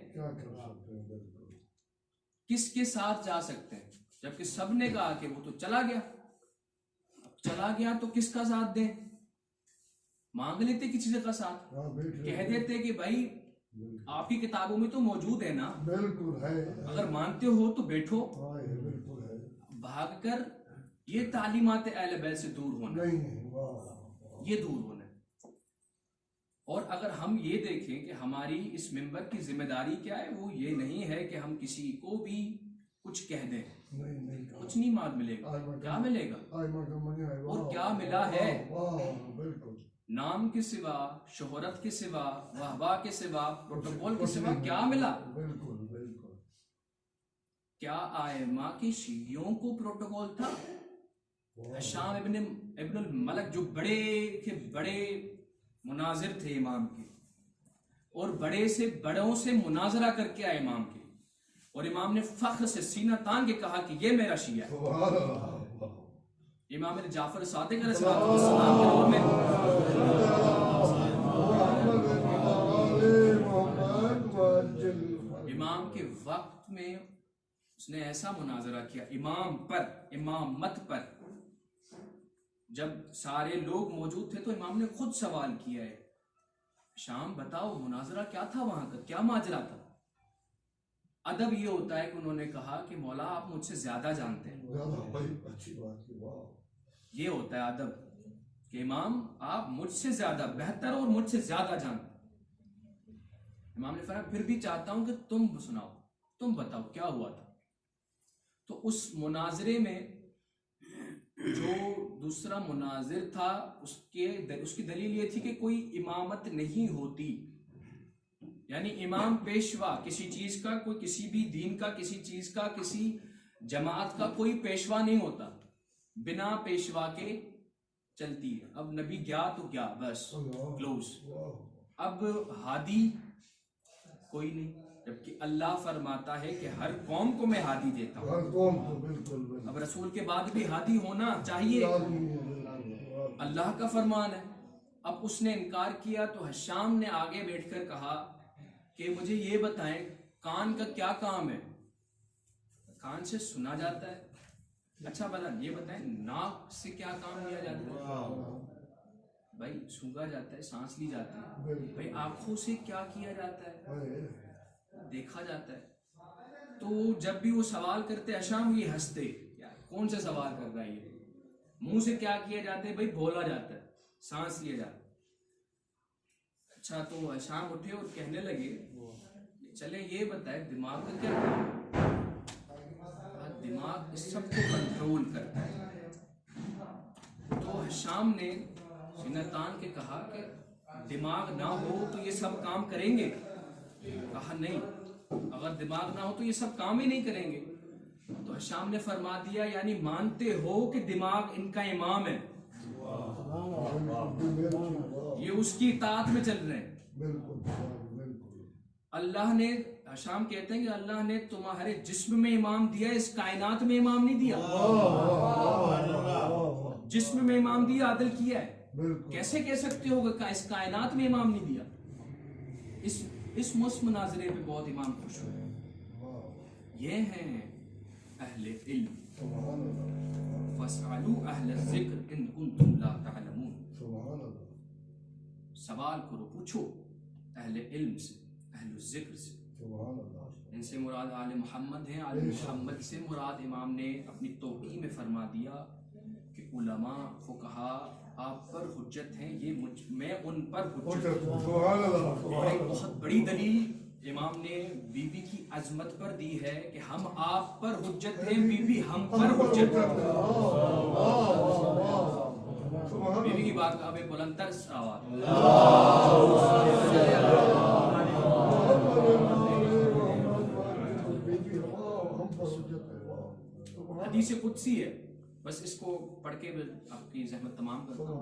کس کے ساتھ جا سکتے ہیں؟ جبکہ سب نے کہا کہ وہ تو چلا گیا. اب چلا گیا تو کس کا ساتھ دیں؟ مانگ لیتے کسی کا ساتھ، کہہ دیتے کہ بھائی آپ کی کتابوں میں تو موجود ہے نا، اگر مانتے ہو تو بیٹھو. بھاگ کر یہ تعلیمات اہل بیت سے دور ہونا، یہ دور ہونا ہے. اور اگر ہم یہ دیکھیں کہ ہماری اس ممبر کی ذمہ داری کیا ہے، وہ یہ نہیں ہے کہ ہم کسی کو بھی کچھ کہہ دیں. کچھ نہیں ملے گا. کیا ملے گا اور کیا ملا ہے؟ نام کے سوا، شہرت کے سوا، واہ کے سوا، پروٹوکول کے سوا کیا ملا؟ کیا آئمہ کی شیعیوں کو پروٹوکول تھا؟ حشام ابن الملک جو بڑے کے بڑے مناظر تھے امام کے، اور بڑے سے بڑوں سے مناظرہ کر کے آئے امام کے، اور امام نے فخر سے سینہ تان کے کہا کہ یہ میرا شیعہ ہے. امام جعفر صادق علیہ السلام کے دور میں امام کے وقت میں اس نے ایسا مناظرہ کیا امام پر، امامت پر. جب سارے لوگ موجود تھے تو امام نے خود سوال کیا ہے، شام بتاؤ مناظرہ کیا تھا وہاں کا، کیا ماجرا تھا؟ ادب یہ ہوتا ہے کہ انہوں نے کہا کہ مولا آپ مجھ سے زیادہ جانتے ہیں. یہ ہوتا ہے ادب کہ امام آپ مجھ سے زیادہ بہتر اور مجھ سے زیادہ جانتے ہیں. امام نے فرمایا پھر بھی چاہتا ہوں کہ تم سناؤ، تم بتاؤ کیا ہوا تھا. تو اس مناظرے میں جو دوسرا مناظر تھا اس کی دلیل یہ تھی کہ کوئی امامت نہیں ہوتی، یعنی امام پیشوا کسی چیز کا، کوئی کسی بھی دین کا، کسی چیز کا، کسی جماعت کا کوئی پیشوا نہیں ہوتا، بنا پیشوا کے چلتی ہے. اب نبی گیا تو گیا، بس کلوز. اب ہادی کوئی نہیں، جبکہ اللہ فرماتا ہے کہ ہر قوم کو میں ہادی دیتا ہوں. اب رسول کے بعد بھی ہادی ہونا چاہیے، اللہ کا فرمان ہے. اب اس نے انکار کیا تو حشام نے آگے بیٹھ کر کہا کہ مجھے یہ بتائیں کان کا کیا کام ہے؟ کان سے سنا جاتا ہے. اچھا بتا یہ بتائیں ناک سے کیا کام لیا جاتا ہے؟ بھائی سونگا جاتا ہے، سانس لی جاتی ہے. بھائی آنکھوں سے کیا کیا جاتا ہے؟ دیکھا جاتا ہے. تو جب بھی وہ سوال کرتے حشام یہ ہنستے، کون سے سوال کر رہا ہے یہ؟ منہ سے کیا کیا جاتا ہے؟ بھائی بولا جاتا ہے، سانس لیا جاتا ہے. اچھا تو حشام اٹھے اور کہنے لگے چلے یہ بتائے دماغ کا کیا کام؟ دماغ اس سب کو کنٹرول کرتا ہے. تو حشام نے سینہ تان کے کہا کہ دماغ نہ ہو تو یہ سب کام کریں گے؟ کہا نہیں، اگر دماغ نہ ہو تو یہ سب کام ہی نہیں کریں گے. تو حشام نے فرما دیا یعنی مانتے ہو کہ دماغ ان کا امام ہے، یہ اس کی اطاعت میں چل رہے ہیں. اللہ نے، حشام کہتے ہیں کہ اللہ نے تمہارے جسم میں امام دیا، اس کائنات میں امام نہیں دیا. جسم میں امام دیا، عدل کیا ہے. کیسے کہہ سکتے ہو کہ اس کائنات میں امام نہیں دیا؟ اس مناظرے پہ بہت امام خوش ہوئے. یہ ہیں اہل علم. فاسألوا اہل الذکر ان کنتم لا تعلمون. سوال کرو، پوچھو اہل علم سے، اہل الذکر سے. ان سے مراد آل محمد ہیں. آل محمد سے مراد امام نے اپنی توقیع میں فرما دیا کہ علماء فقہا آپ پر حجت ہیں، یہ میں ان پر حجت ہوں. اور ایک بہت بڑی دلیل امام نے بی بی کی عظمت پر دی ہے کہ ہم آپ پر حجت ہیں، بی بی ہم پر حجت ہے. بی بی کی بات کا اب بلندتر آواز. حدیث قدسی ہے، بس اس کو پڑھ کے آپ کی زحمت تمام کرتا ہوں.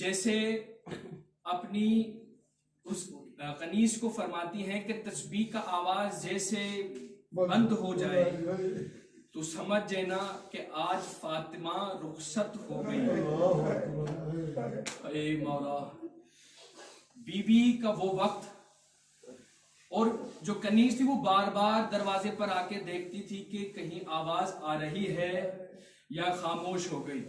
جیسے اپنی اس کنیز کو فرماتی ہیں کہ تسبیح کا آواز جیسے بند ہو جائے تو سمجھ جینا کہ آج فاطمہ رخصت ہو گئی. اے مولا، بی بی کا وہ وقت، اور جو کنیز تھی وہ بار بار دروازے پر آ کے دیکھتی تھی کہ کہیں آواز آ رہی ہے یا خاموش ہو گئی.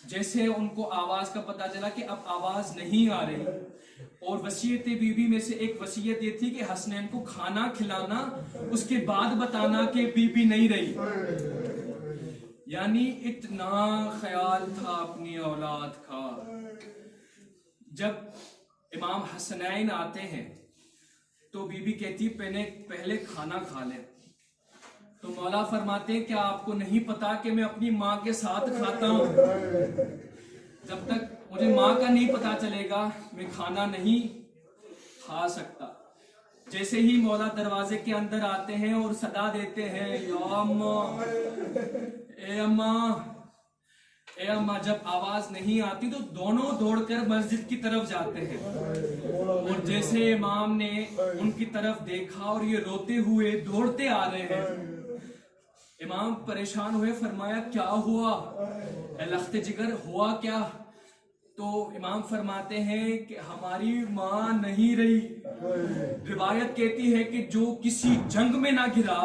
جیسے ان کو آواز کا پتہ چلا کہ اب آواز نہیں آ رہی، اور وصیت بی بی میں سے ایک وصیت یہ تھی کہ حسنین کو کھانا کھلانا، اس کے بعد بتانا کہ بی بی نہیں رہی. یعنی اتنا خیال تھا اپنی اولاد کا. جب امام حسنین آتے ہیں تو بی بی کہتی پہلے کھانا کھا لیں. تو مولا فرماتے ہیں کیا آپ کو نہیں پتا کہ میں اپنی ماں کے ساتھ کھاتا ہوں؟ جب تک مجھے ماں کا نہیں پتا چلے گا میں کھانا نہیں کھا سکتا. جیسے ہی مولا دروازے کے اندر آتے ہیں اور صدا دیتے ہیں یا اماں، اے اماں، اے اماں، جب آواز نہیں آتی تو دونوں دوڑ کر مسجد کی طرف جاتے ہیں. اور جیسے امام نے ان کی طرف دیکھا اور یہ روتے ہوئے دوڑتے آ رہے ہیں، امام پریشان ہوئے، فرمایا کیا ہوا اے لخت جگر، ہوا کیا؟ تو امام فرماتے ہیں کہ ہماری ماں نہیں رہی. روایت کہتی ہے کہ جو کسی جنگ میں نہ گرا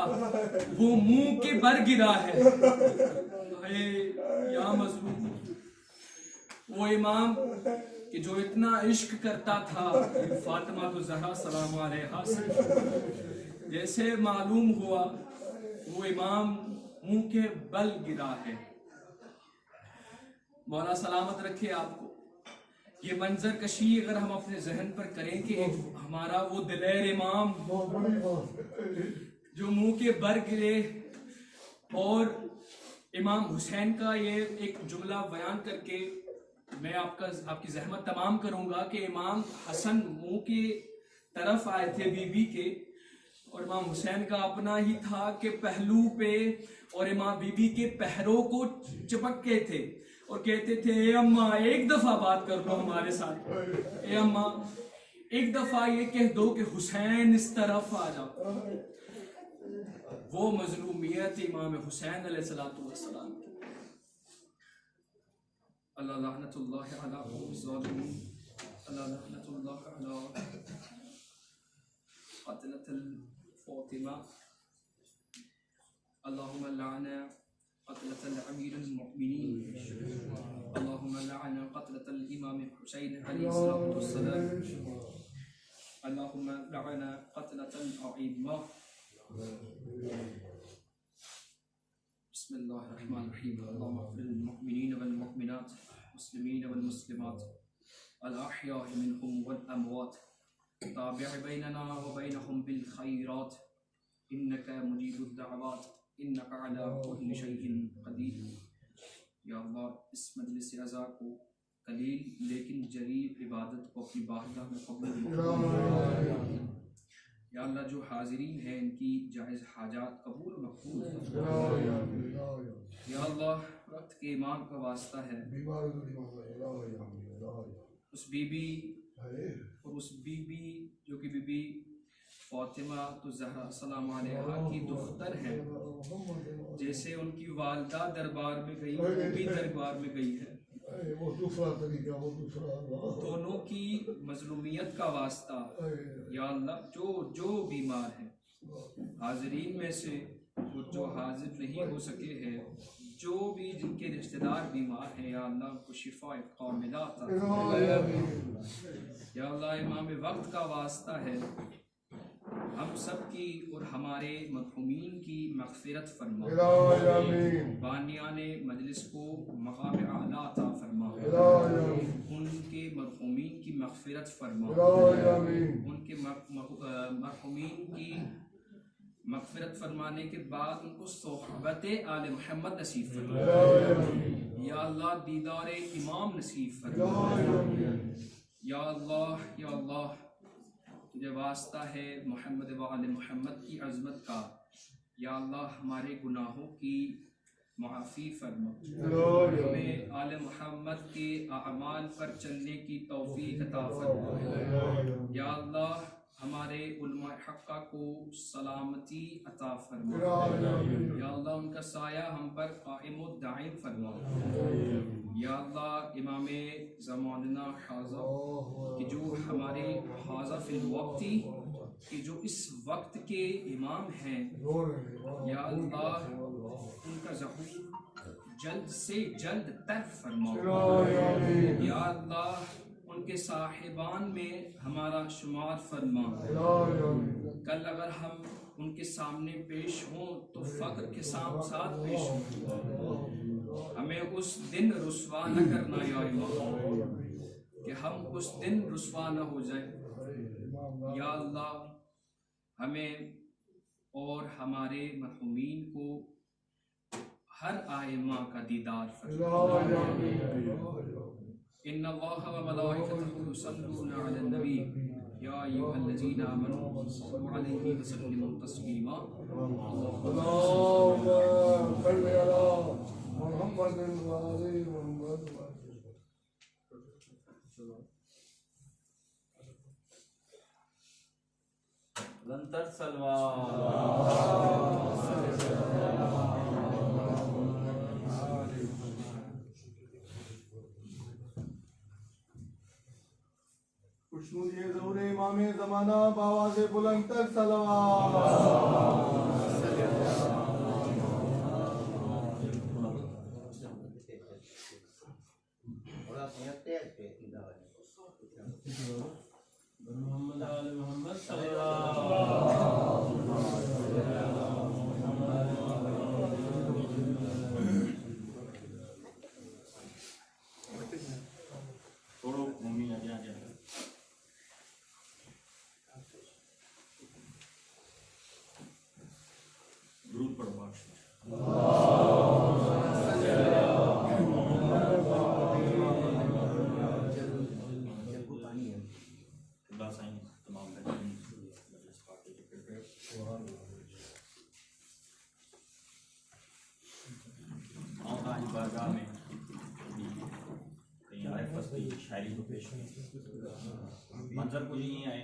وہ منہ کے بر گرا ہے. یا مظلوم، وہ امام کہ جو اتنا عشق کرتا تھا فاطمہ الزہرا سلام علیہا سے، جیسے معلوم ہوا وہ امام منہ کے بل گرا ہے. مولا سلامت رکھے آپ کو. یہ منظر کشی اگر ہم اپنے ذہن پر کریں کہ ایک ہمارا وہ دلیر امام جو منہ کے بر گرے، اور امام حسین کا یہ ایک جملہ بیان کر کے میں آپ کی زحمت تمام کروں گا کہ امام حسن منہ کی طرف آئے تھے بی بی کے، اور امام حسین کا اپنا ہی تھا کہ پہلو پہ، اور امام بی بی کے پہروں کو چپک کے تھے اور کہتے تھے اے اماں ایک دفعہ بات کر لو ہمارے ساتھ، اے اماں ایک دفعہ یہ کہہ دو کہ حسین اس طرف آ جاؤ. وہ مظلومیت امام حسین علیہ السلام کی. اللہ لعنت اللہ علی قوم الظالمین، اللہ لعنت اللہ علی قتلۃ الفاطمہ، اللہم لعن قتلۃ الامیر المؤمنین، اللہم لعن قتلۃ الامام حسین علیہ السلام، اللہم لعن قتلۃ الائمہ. بسم اللہ الرحمن الرحیم. اللہم اغفر للمؤمنین والمؤمنات والمسلمین والمسلمات الاحیاء منهم والاموات، تابع بیننا وبینہم بالخیرات، انک مجیب الدعوات، انک علی کل شیء قدیر. یا اللہ، اس مجلس عزا کو قلیل لیکن جلیل عبادت کو اپنی بارگاہ میں قبول. یا اللہ، جو حاضرین ہیں ان کی جائز حاجات قبول و مقبول. یا اللہ، وقت کے امام کا واسطہ ہے اس بی بی اور اس بی بی جو کہ بی بی فاطمہ الزہرا سلام علیہا کی دختر ہے، جیسے ان کی والدہ دربار میں گئی وہ بھی دربار میں گئی ہے. دونوں کی مظلومیت کا واسطہ یا اللہ، جو بیمار ہیں حاضرین میں سے اور جو حاضر نہیں ہو سکے ہیں، جو بھی جن کے رشتہ دار بیمار ہیں، یا اللہ ان کو شفاء کاملہ عطا فرما. یا اللہ، امام وقت کا واسطہ ہے، ہم سب کی اور ہمارے مرحومین کی مغفرت فرما. بانیان مجلس کو مقام اعلیٰ عطا فرما. ان کے مرحومین کی مغفرت فرما. ان کے مرحومین کی مغفرت فرمانے کے بعد ان کو صحبت آل محمد نصیب فرما. یا اللہ، دیدار امام نصیب فرما. یا اللہ، یا اللہ، تجھے واسطہ ہے محمد و آل محمد کی عظمت کا. یا اللہ، ہمارے گناہوں کی معافی فرما، ہمیں آل محمد کے اعمال پر چلنے کی توفیق عطا فرما۔ یا اللہ ہمارے علماء حقہ کو سلامتی عطا فرما، یا اللہ ان کا سایہ ہم پر قائم و دائم فرما۔ یا اللہ امام زماننا حاضر کہ جو ہمارے حاضر فی الوقتی کہ جو اس وقت کے امام ہیں، یا اللہ ان کا ظہور جلد سے جلد تر فرما۔ یا اللہ ان کے صاحبان میں ہمارا شمار فرما۔ کل اگر ہم ان کے سامنے پیش ہوں تو فقر کے ساتھ پیش ہوں، ہمیں اس دن رسوا نہ کرنا یا امام، کہ ہم اس دن رسوا نہ ہو جائیں۔ یا اللہ ہمیں اور ہمارے مرحومین کو ہر آئمہ کا دیدار فرما۔ ان اللہ و ملائکتہ یصلون علی النبی یا ایھا الذین آمنوا صلوا علیہ وسلموا تسلیما۔ اللهم صل على محمد وعلى محمد لنتر سلوا خوشنودی ظہور امام زمانہ بآواز بلند تر صلوات۔ محمد آل محمد صلی چھوڑو ممی آ جا درود پڑھو باش اللہ سائیں تمام بہترین مجلس پاک کے ذکر پہ آؤں آج بارگاہ میں کہیں عارف فصلی شاعری کو پیش کریں۔ منظر کو یہ آئے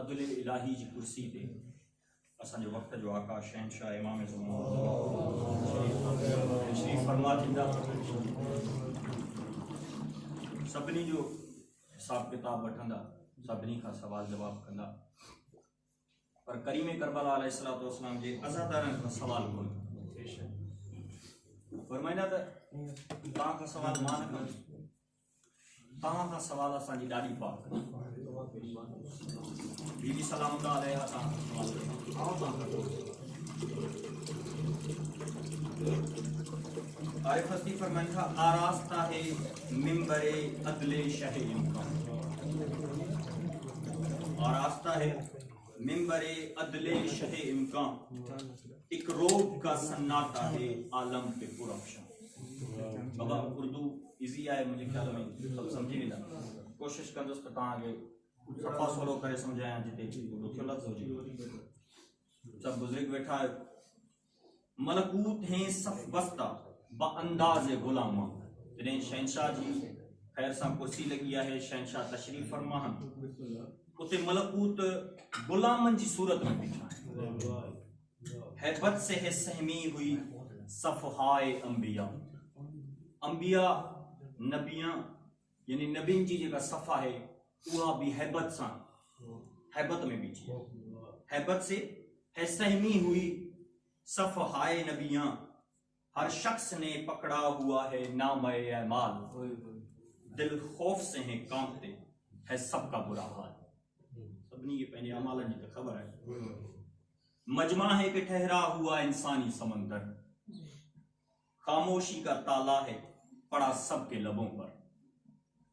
عدل الہی جی کرسی تے اساں جو وقت جو آقا شہنشاہ امام زمان تشریف فرما تھیندا، سبنی جو حساب کتاب وٹھندا، سبنی کا سوال جواب کندا، پر کریم کربلا علیہ الصلوۃ والسلام جے عزادارن کا سوال کون فرمائندا تا تاں کا سوال مان کر تاں کا سوال اساں جی ڈاڈی پاک بی بی سلام اللہ علیہ تاں عارف ہستی فرمائن تھا آراستہ ہے ممبر عدل شہ امکان، آراستہ ہے ممبر عدل شہ امکان، ایک روب کا سناٹا ہے عالم پہ پرافشان۔ بابا اردو ایزی آئے مجھے خیال میں سب سمجھی نہیں، کوشش کر دوست تاں آگے صفحہ سولو کرے سمجھائیں جتے اردو کیوں لفظ ہو جی سب بزرگ بیٹھا ہے۔ ملکوت ہیں صف بستہ با انداز غلامہ، جنہیں شہنشاہ جی خیر سا کرسی لگی ہے، شہنشاہ تشریف فرما ہن اتے ملکوت غلامن جی صورت میں بیٹھا ہے۔ حیبت سے ہے سہمی ہوئی صفحائے انبیاء، انبیاء نبیاں یعنی نبین جی جگہ صفحہ ہے وہ بھی حیبت سان، حیبت میں بیٹھی ہے، حیبت سے ہے سہمی ہوئی صفحائے نبیاں، ہر شخص نے پکڑا ہوا ہے نام اعمال، دل خوف سے ہیں کانپتے ہے سب کا برا حال، سبنی یہ پہنے اعمال جی تو خبر ہے۔ مجمع ہے کہ ٹھہرا ہوا انسانی سمندر، خاموشی کا تالا ہے پڑا سب کے لبوں پر،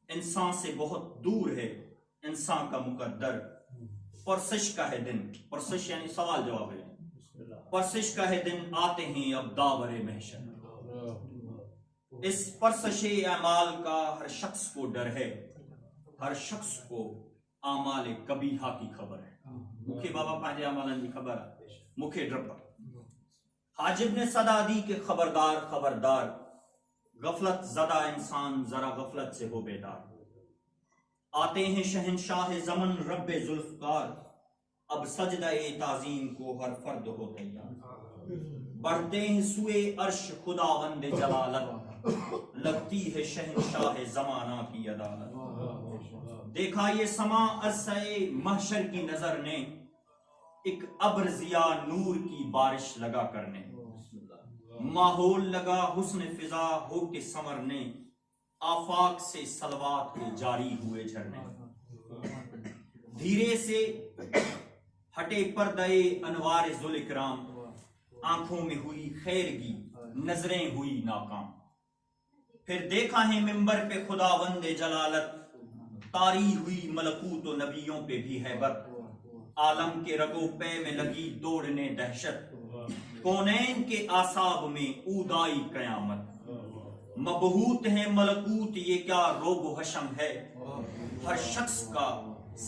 انسان سے بہت دور ہے انسان کا مقدر، پرسش کا ہے دن، پرسش یعنی سوال جواب ہے، پرسش کا ہے دن آتے ہیں اب داور محشر، اس پرسش اعمال کا ہر شخص کو ڈر ہے، ہر شخص کو اعمال کبیحہ کی خبر ہے، مکھے بابا پانجے اعمالن کی خبر ہے، مکھے ڈر پر حاجب نے صدا دی کہ خبردار خبردار، غفلت زدہ انسان ذرا غفلت سے ہو بیدار۔ آتے ہیں شہنشاہ زمن رب ذوالفقار، اب سجدہ تعظیم کو ہر فرد ہو تیار۔ بڑھتے ہیں سوئے عرش خداوند جلالت، لگتی ہے شہنشاہ زمانہ کی عدالت۔ دیکھا یہ سما عرصہ محشر کی نظر نے، ایک ابر ضیاء نور کی بارش لگا کرنے۔ ماحول لگا حسن فضا ہو کے سنورنے، آفاق سے صلوات کے جاری ہوئے جھرنے۔ دھیرے سے ہٹے پردے انوار ذوالکرام، آنکھوں میں ہوئی خیرگی نظریں ہوئی ناکام۔ پھر دیکھا ہے ممبر پہ خداوند جلالت، طاری ہوئی ملکوت و نبیوں پہ بھی ہیبت۔ عالم کے رگو پے میں لگی دوڑنے دہشت، کونین کے اعصاب میں اودائی قیامت۔ مبہوت ہے ملکوت یہ کیا روب و حشم ہے، ہر شخص کا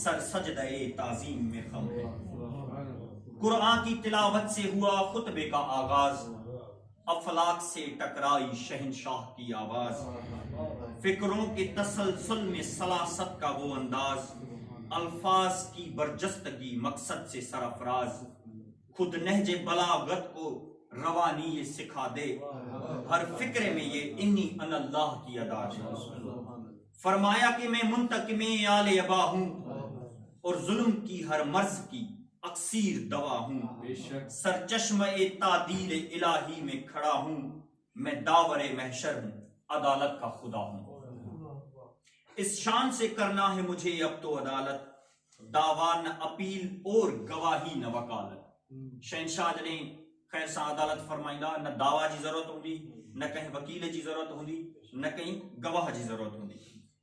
سر سجدہ تعظیم میں خم ہے۔ قرآن کی تلاوت سے ہوا خطبے کا آغاز، افلاک سے ٹکرائی شہنشاہ کی آواز۔ فکروں کے تسلسل میں سلاست کا وہ انداز، الفاظ کی برجستگی مقصد سے سرافراز۔ خود نہج بلاغت کو روانی یہ سکھا دے، ہر فکر میں یہ انی ان اللہ کی ادا ہے۔ فرمایا کہ میں منتقم آل ابا ہوں، اور ظلم کی ہر مرض کی اکسیر دوا ہوں۔ سرچشمہ تعدیل الہی میں کھڑا ہوں، میں داور محشر ہوں، عدالت کا خدا ہوں۔ اس شان سے کرنا ہے مجھے اب تو عدالت، دعویٰ نہ اپیل اور گواہی نہ وکالت۔ شہنشاہ جنے خیر سا عدالت فرمائندہ، نہ دعویٰ جی ضرورت ہوندی، نہ کہیں وکیل جی ضرورت ہوندی، نہ کہیں گواہ جی ضرورت ہوندی۔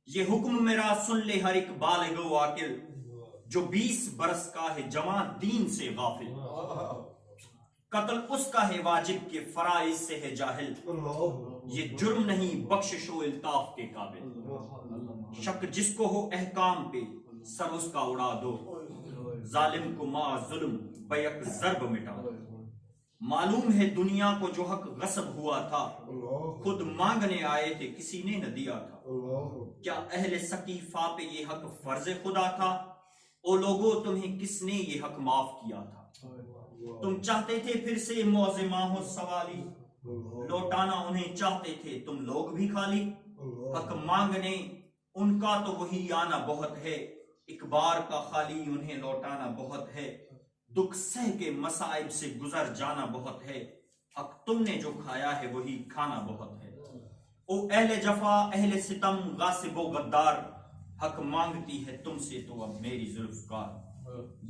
یہ حکم میرا سن لے ہر ایک بالغ و عاقل، جو 20 برس کا ہے جوان دین سے غافل۔ قتل اس کا ہے واجب کے فرائض سے ہے جاہل، یہ جرم نہیں بخشش و الطاف کے قابل۔ شک جس کو ہو احکام پہ سر اس کا اڑا دو، ظالم کو ما ظلم بیک ضرب مٹا دو۔ معلوم ہے دنیا کو جو حق غصب ہوا تھا، خود مانگنے آئے تھے کسی نے نہ دیا تھا۔ کیا اہل سقیفہ پہ یہ حق فرض خدا تھا؟ او لوگو تمہیں کس نے یہ حق معاف کیا تھا؟ تم چاہتے تھے پھر سے معظمہ ہو سوالی، لوٹانا انہیں چاہتے تھے تم لوگ بھی خالی۔ حق مانگنے ان کا تو وہی آنا بہت ہے، ایک بار کا خالی انہیں لوٹانا بہت ہے۔ دکھ سہ کے مصائب سے گزر جانا بہت ہے، حق تم نے جو کھایا ہے وہی کھانا بہت ہے۔ او اہل جفا اہل ستم غاصب و غدار، حق مانگتی ہے تم سے تو اب میری ذوالفقار۔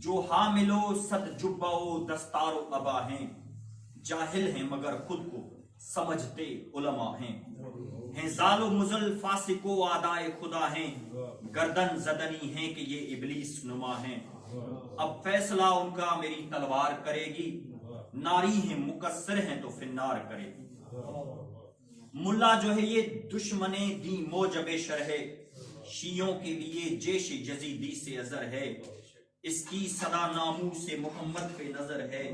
جو حامل و صد جبہ و دستار و ابا ہیں، جاہل ہیں مگر خود کو سمجھتے علماء ہیں زال و مزل فاسق و اعدائے خدا ہیں، گردن زدنی ہیں کہ یہ ابلیس نما ہیں۔ اب فیصلہ ان کا میری تلوار کرے گی، ناری ہیں مقصر ہیں تو فنار کرے گی۔ ملا جو ہے یہ دشمن دین موجب شرح، شیعوں کے لیے جیش جزیدی سے ازر ہے۔ اس کی صدا ناموس محمد پہ نظر ہے،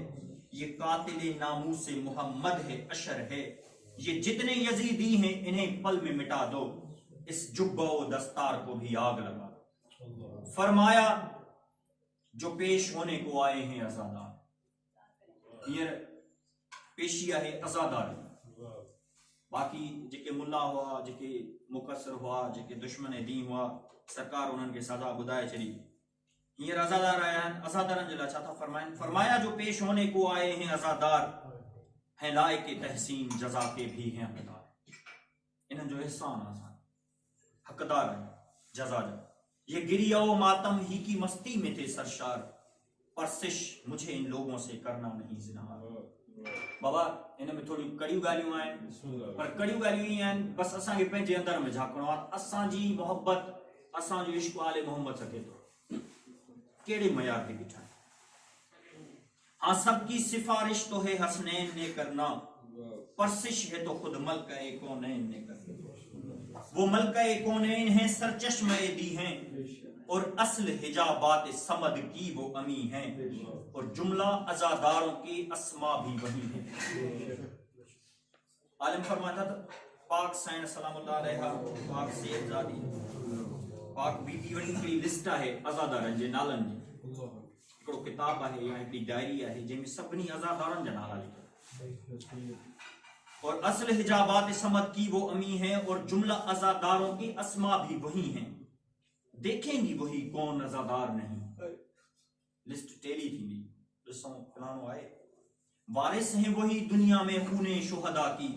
یہ قاتل ناموس محمد ہے اشر ہے۔ یہ جتنے یزیدی ہیں انہیں پل میں مٹا دو، اس جبہ و دستار کو بھی آگ لگا دو۔ فرمایا جو پیش ہونے کو آئے ہیں عزادار، یہ پیشیا ہے عزادار۔ باقی جکے ملا ہوا، جکے مقصر ہوا، جکے دشمن دین ہوا، سرکار انہوں کے سزا بدائے چلی۔ یہ عزادار آیا ہیں، عزادارن جلا چاہتا فرمایا جو پیش ہونے کو آئے ہیں عزادار، ہیں لائق تحسین جزا کے بھی ہیں حقدار۔ انہوں جو احسان آسان حقدار ہے جزا جا۔ یہ گریہ و ماتم ہی کی مستی میں تھے سرشار، پرسش مجھے ان لوگوں سے کرنا نہیں زنہار۔ بابا انہیں میں تھوڑی کڑیو گالیوں آئیں، پر کڑیو گالیوں ہی ہیں بس اساں کے پہنچے اندر میں جھاکنو اساں جی محبت، اساں جو عشق آل محمد سکے تو کیڑے معیار کے بٹھائیں۔ ہاں سب کی سفارش تو ہے حسنین نے کرنا، پرسش ہے تو خود ملکہ کونین نے کرنا۔ وہ ملکہ کونین ہیں سرچشمہ دی ہیں، اور اصل حجابات سمد کی وہ امی ہیں اور جملہ عزاداروں کے اسما بھی وہی ہیں. عالم فرماتا تھا پاک سائن سلام اللہ علیہ پاک سید زادی پاک بی بی ون ہکڑی لسٹ ہے عزادارن جے نالن جی ہکڑو کتاب ہے یا ہکڑی ڈائری ہے جنہیں سبنی عزادارن جا نالا لکھا. اور اصل حجابات سمد کی وہ امی ہیں اور جملہ عزاداروں کے اسما بھی وہی ہیں. دیکھیں گی وہی کون عزادار نہیں. لسٹ ٹیلی تھی لسوں فلانو آئے وارث ہیں وہی دنیا میں خون شہداء کی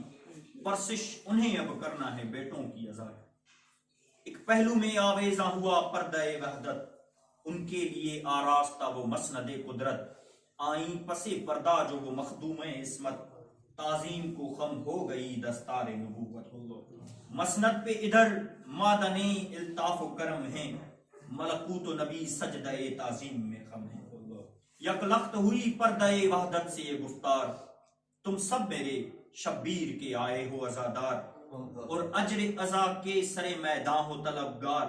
پرسش انہیں اب کرنا ہے بیٹوں کی عزا. ایک پہلو میں آویزاں ہوا پردہ وحدت ان کے لیے آراستہ وہ مسند قدرت آئیں پسے پردہ جو وہ مخدوم عصمت تعظیم کو خم ہو گئی دستار نبوت. مسند پہ ادھر مادن الطاف و کرم ہیں ملکوت و نبی سجدہ تعظیم میں خم ہیں. یک لخت ہوئی پردہ وحدت سے یہ گفتار تم سب میرے شبیر کے آئے ہو عزادار اور اجر عزا کے سر میدان ہو طلبگار.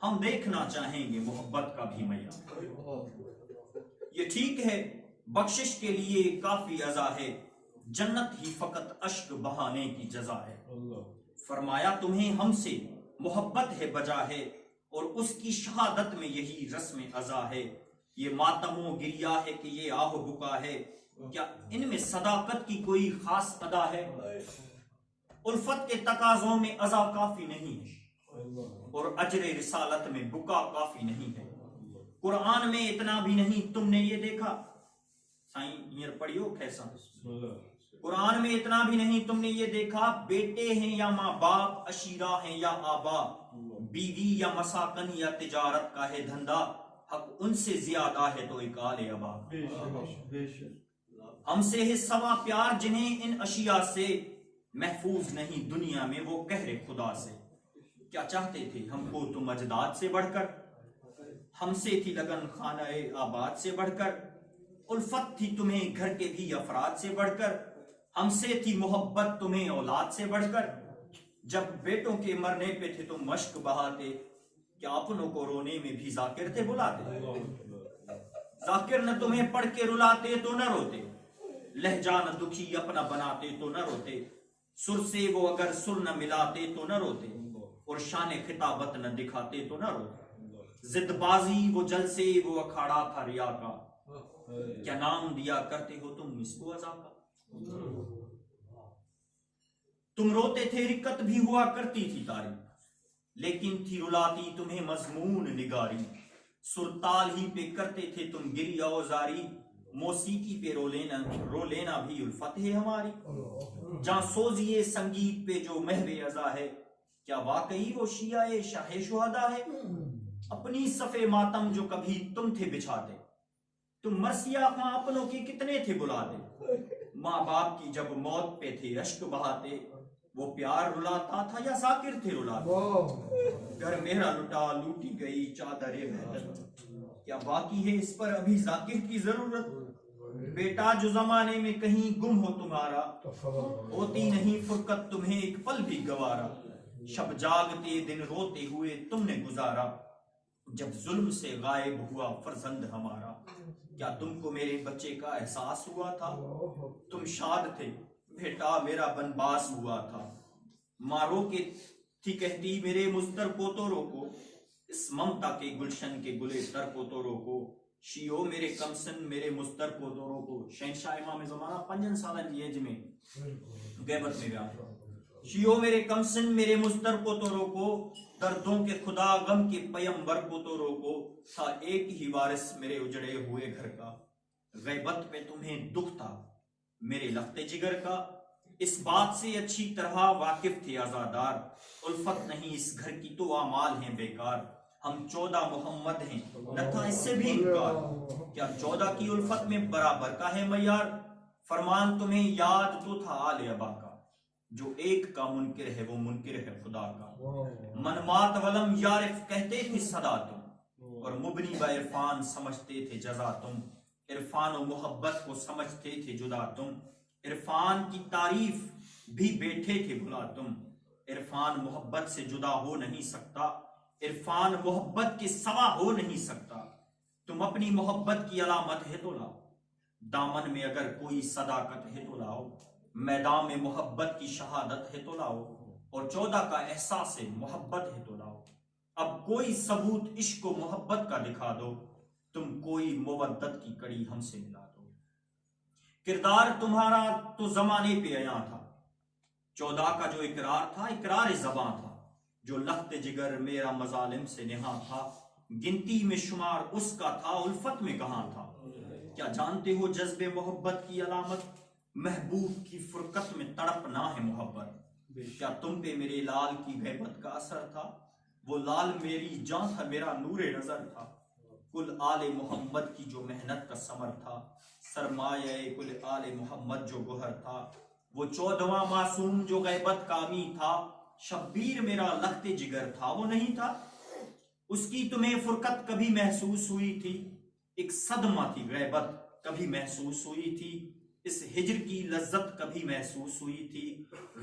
ہم دیکھنا چاہیں گے محبت کا بھی معیار. یہ ٹھیک ہے بخشش کے لیے کافی عزا ہے جنت ہی فقط اشک بہانے کی جزا ہے. فرمایا تمہیں ہم سے محبت ہے بجا ہے اور اس کی شہادت میں یہی رسم عزا ہے. یہ ماتم و گریا ہے کہ یہ آہ و بکا ہے کیا ان میں صداقت کی کوئی خاص ادا ہے. الفت کے تقاضوں میں عزا کافی نہیں ہے اور اجر رسالت میں بکا کافی نہیں ہے. قرآن میں اتنا بھی نہیں تم نے یہ دیکھا سائیں یہ پڑھیو کیسا قرآن میں اتنا بھی نہیں تم نے یہ دیکھا بیٹے ہیں یا ماں باپ عشیرہ ہیں یا آبا بیوی یا مساکن یا تجارت کا ہے دھندا حق ان سے زیادہ ہے تو ایک آل ابا. ہم سے ہے سوا پیار جنہیں ان اشیاء سے محفوظ نہیں دنیا میں وہ قہر خدا سے. کیا چاہتے تھے ہم کو تم اجداد سے بڑھ کر ہم سے تھی لگن خانہ آباد سے بڑھ کر الفت تھی تمہیں گھر کے بھی افراد سے بڑھ کر ہم سے تھی محبت تمہیں اولاد سے بڑھ کر. جب بیٹوں کے مرنے پہ تھے تم مشک بہاتے کیا اپنوں کو رونے میں بھی ذاکر تھے بلاتے. ذاکر نہ تمہیں پڑھ کے رلاتے تو نہ روتے لہجہ نہ دکھی اپنا بناتے تو نہ روتے سر سے وہ اگر سر نہ ملاتے تو نہ روتے اور شان خطابت نہ دکھاتے تو نہ روتے. زد بازی وہ جلسے وہ اکھاڑا تھا ریا کا کیا نام دیا کرتے ہو تم اس کو عزا کا. تم روتے تھے رکت بھی ہوا کرتی تھی تاری لیکن تھی رلاتی تمہیں مضمون نگاری. سرتال ہی پہ کرتے تھے تم گری اوزاری موسیقی پہ رو لینا بھی الفت ہے ہماری. جہاں سوزیے سنگیت پہ جو محو عزا ہے کیا واقعی وہ شیعہ شاہ شہداء ہے. اپنی صفے ماتم جو کبھی تم تھے بچھاتے تم مرثیہ خاں اپنوں کی کتنے تھے بلاتے. ماں باپ کی جب موت پہ تھے اشک بہاتے وہ پیار رلاتا تھا یا ذاکر تھے رلاتے. گھر میرا لٹا لوٹی گئی چادر وحدت کیا باقی ہے اس پر ابھی ذاکر کی ضرورت. بیٹا جو زمانے میں کہیں گم ہو تمہارا ہوتی نہیں فرقت تمہیں ایک پل بھی گوارا. شب جاگتے دن روتے ہوئے تم نے گزارا جب ظلم سے غائب ہوا فرزند ہمارا. کیا تم کو میرے بچے کا احساس ہوا تھا تم شاد تھے بیٹا میرا بنباس ہوا تھا. مارو کے تھی کہتی میرے مستر کو تو روکو اس ممتا کے گلشن کے گلے تر کو تو روکو. شیو میرے کمسن میرے مستر کو تو روکو. شہنشاہ امام زمانہ 5 سالن کی ایج میں غیبت میں گیا. شیو میرے کمسن میرے مستر کو تو روکو دردوں کے خدا غم کے پیمبر کو تو روکو. تھا ایک ہی وارث میرے اجڑے ہوئے گھر کا غیبت پہ تمہیں دکھ تھا میرے لخت جگر کا. اس بات سے اچھی طرح واقف تھے عزادار الفت نہیں اس گھر کی تو اعمال ہیں بیکار. ہم 14 محمد ہیں نہ تھا اس سے بھی انکار. کیا 14 کی الفت میں برابر کا ہے معیار. فرمان تمہیں یاد تو تھا آل ابا کا جو ایک کا منکر ہے وہ منکر ہے خدا کا. منمات ولم یارف کہتے تھے صدا تم اور مبنی با عرفان سمجھتے تھے جزا تم. عرفان و محبت کو سمجھتے تھے جدا تم. عرفان کی تعریف بھی بیٹھے تھے بھلا تم. عرفان محبت سے جدا ہو نہیں سکتا عرفان محبت کے سوا ہو نہیں سکتا، تم اپنی محبت کی علامت ہے تو لاؤ، دامن میں اگر کوئی صداقت ہے تو لاؤ، میدان میں محبت کی شہادت ہے تو لاؤ، اور 14 کا احساس محبت ہے تو لاؤ۔ اب کوئی ثبوت عشق و محبت کا دکھا دو، تم کوئی مودت کی کڑی ہم سے ملا دو۔ کردار تمہارا تو زمانے پہ عیاں تھا، 14 کا جو اقرار تھا اقرار زباں تھا، جو لخت جگر میرا مظالم سے نہاں تھا، گنتی میں شمار اس کا تھا، الفت میں کہاں تھا۔ کیا جانتے ہو جذب محبت کی علامت، محبوب کی فرقت میں تڑپنا ہے محبت۔ کیا تم پہ میرے لال کی غیبت کا اثر تھا، وہ لال میری جان تھا، میرا نور نظر تھا۔ کل آل محمد کی جو محنت کا ثمر تھا، سرمایہ کل آل محمد جو گوہر تھا، وہ 14واں معصوم جو غیبت کامی تھا، شبیر میرا لخت جگر تھا، وہ نہیں تھا۔ اس کی تمہیں فرقت کبھی محسوس ہوئی تھی، ایک صدمہ تھی غیبت کبھی محسوس ہوئی تھی، اس ہجر کی لذت کبھی محسوس ہوئی تھی،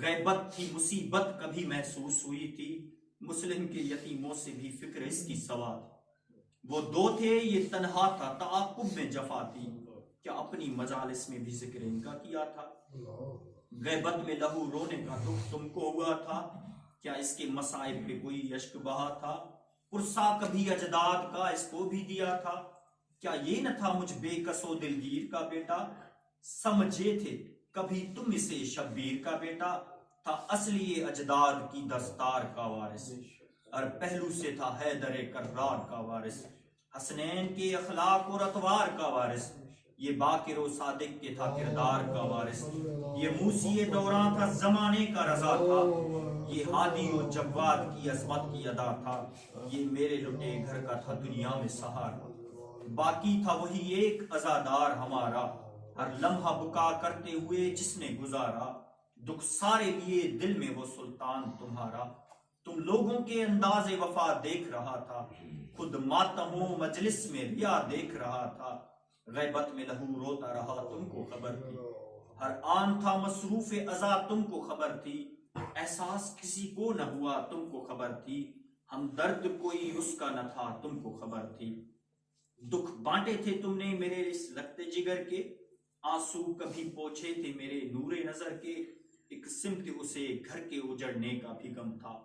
غیبت تھی مصیبت کبھی محسوس ہوئی تھی، مسلم کے یتیموں سے بھی فکر اس کی سوا تھی۔ وہ 2 تھے یہ تنہا تھا، تعاقب میں جفا تھی، کیا اپنی مجالس میں بھی ذکر ان کا کیا تھا۔ غیبت میں لہو رونے کا دکھ تم کو ہوا تھا، کیا اس کے مصائب پہ کوئی اشک بہا تھا۔ پرسا کبھی اجداد کا اس کو بھی دیا تھا، کیا یہ نہ تھا مجھ بے کس و دلگیر کا بیٹا۔ سمجھے تھے کبھی تم اسے شبیر کا بیٹا، تھا اصلی اجداد کی دستار کا وارث، اور پہلو سے تھا حیدر کرار کا وارث، حسنین کے اخلاق اور اطوار کا وارث، یہ باقر و صادق کے تھا کردار کا وارث، یہ موسی دوران تھا زمانے کا رضا تھا، یہ ہادی و جواد کی عظمت کی ادا تھا، یہ میرے لٹے گھر کا تھا دنیا میں سہارا، باقی تھا وہی ایک عزادار ہمارا، ہر لمحہ بکا کرتے ہوئے جس نے گزارا، دکھ سارے لیے دل میں وہ سلطان تمہارا، تم لوگوں کے انداز وفا دیکھ رہا تھا، خود ماتم و مجلس میں ریا دیکھ رہا تھا، غیبت میں لہو روتا رہا تم کو خبر تھی، ہر آن تھا مصروف ازا تم کو خبر تھی، احساس کسی کو نہ ہوا تم کو خبر تھی، ہم درد کوئی اس کا نہ تھا تم کو خبر تھی، دکھ بانٹے تھے تم نے میرے اس لگتے جگر کے، آنسو کبھی پوچھے تھے میرے نور نظر کے، ایک سمت اسے گھر کے اجڑنے کا بھی غم تھا،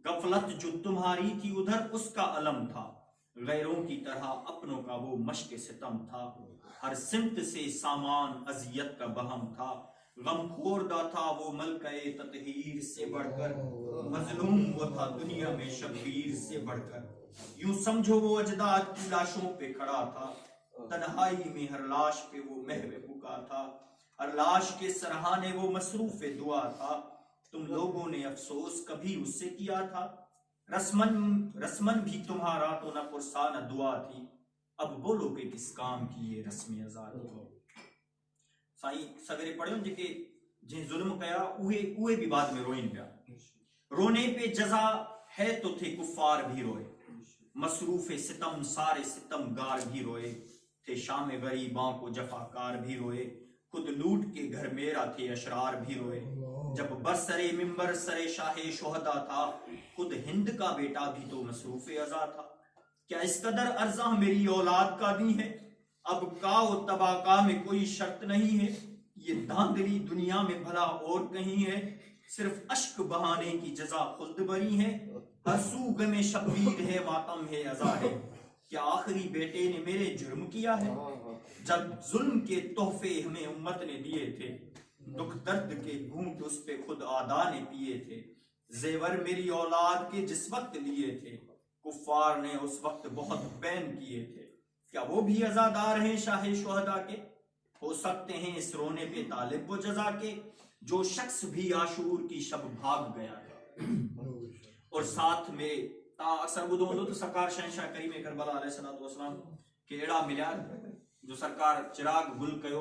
غفلت جو تمہاری تھی ادھر اس کا علم تھا، غیروں کی طرح اپنوں کا وہ مشق ستم تھا، ہر سمت سے سامان اذیت کا بہم تھا، غم خوردہ تھا وہ ملکہ تطہیر سے بڑھ کر، مظلوم وہ تھا دنیا میں شبیر سے بڑھ کر، یوں سمجھو وہ اجداد کی لاشوں پہ کھڑا تھا، تنہائی میں ہر لاش پہ وہ محو بکا تھا، ہر لاش کے سرہانے وہ مصروف دعا تھا، تم لوگوں نے افسوس کبھی اس سے کیا تھا، رسمن بھی تمہارا تو نہ پرسا نہ دعا تھی، اب بولو کہ کس کام کی یہ رسم آزادی ہو۔ سائیں سویرے پڑھے ان جے جن ظلم کیا اوے بھی بعد میں روئیں پیا، رونے پہ جزا ہے تو تھے کفار بھی روئے، مصروف ستم سارے ستم گار بھی روئے، تھے شام غریباں کو جفاکار بھی روئے، خود لوٹ کے گھر میرا تھے اشرار بھی روئے، جب برسرے ممبر سرے شاہ شہدا تھا، خود ہند کا بیٹا بھی تو مصروف ازا تھا، کیا اس قدر ارزاں میری اولاد کا دی ہے، اب کا و تباکا میں کوئی شرط نہیں ہے، یہ دھاندلی دنیا میں بھلا اور کہیں ہے، صرف اشک بہانے کی جزا خلد بری ہے، ہر سو غم شبیر ہے ماتم ہے ازا ہے، کیا آخری بیٹے نے میرے جرم کیا ہے، جب ظلم کے تحفے ہمیں امت نے دیے تھے، دکھ درد کے گھونٹ اس پہ خود آدھا نے پیے تھے، زیور میری اولاد کے جس وقت لیے تھے، کفار نے اس وقت بہت بین کیے تھے، کیا وہ بھی عزادار ہیں شاہ شہدا کے، ہو سکتے ہیں اس رونے پہ طالب و جزا کے، جو شخص بھی عاشور کی شب بھاگ گیا تھا، اور ساتھ میں تا اکثر بدو ہوں تو سرکار شہنشاہ کریم کربلا علیہ السلام کہ ایڑا ملیا جو سرکار چراغ گل کیو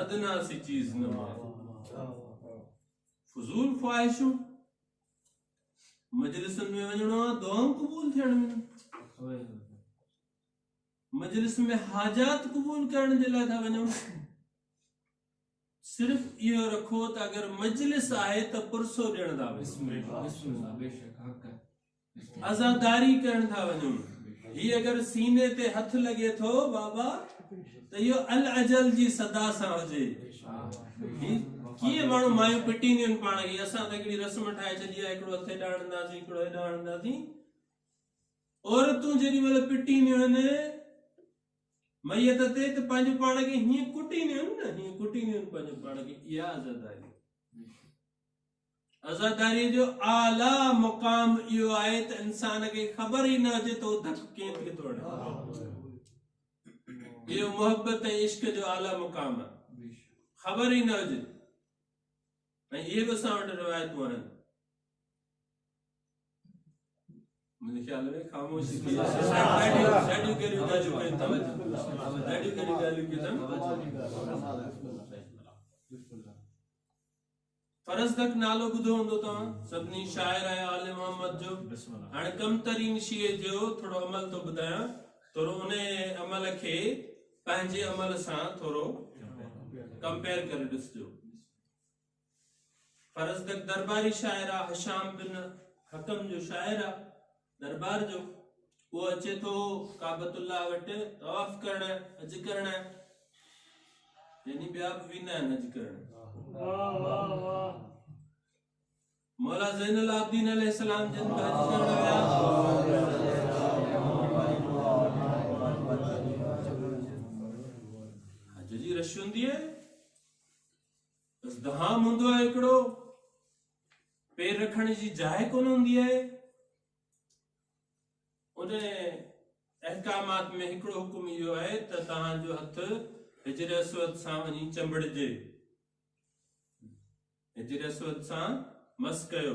ادنا سی چیز نہ فضول خواہشوں مجلسن میں وجنو دعاؤں قبول تھیڑ مجلس میں حاجات قبول کرنے دلا تھا وجنو صرف یہ رکھو تا اگر مجلس آئے تا پرسو دینا دا بسم اللہ بے شک حق ہے عزاداری کرنا تھا وجنو یہ اگر سینے تے ہتھ لگے تھو بابا تو یہ العجل جی صدا سا ہو جے کیے مانو مایو پٹی نہیں ان پانا گی اساں تکڑی رسم ٹھائے چلیا ایکڑو ہتھے ڈاڑن دازی ایکڑو ڈاڑن دازی عورتوں جڑی مطلب پٹی نہیں ہونے میت تے تے پانچ پانا گی ہی کٹی نہیں ہن نا ہی کٹی نہیں ہن پانچ پانا گی یا عزاداری عزاداری جو اعلی مقام یہ آئے تو انسان کے خبر ہی نہ جے تو دھک کیت کے توڑے یہ محبت عشق جو اعلی مقام ہے خبر ہی نہ جے یہ بس آمد روایت موہن مجھے خیال ہے خاموشی کی سیڈیو کری گالو کہتا سیڈیو کری گالو کہتا فرض تک نالو بدھو ہوں دوتا سبنی شاعر ہے آل محمد جو ہاں کم ترین شیئے جو تھوڑا عمل تو بدایا تو انہیں عمل کے پہنجے عمل سان تھوڑو کمپیر کر دس جو فرض تک درباری شاعرہ حشام بن حکم جو شاعرہ دربار جو وہ اچھے تو کعبۃ اللہ وٹے طواف کرنا ہے حج کرنا ہے یعنی بیاب وینا ہے حج کرنا مولا زین العابدین علیہ السلام جن کا حج کرنا ہے حج جی رشون دیئے اس دہاں مندو ہے اکڑو پیر رکھنے جی جائے کون ہوں دیئے انہیں احکامات میں ہکڑو حکم یہ ہے تہاں جو ہتھ حجر اسود ساں ونی چمبڑ جے حجر اسود ساں مس کیو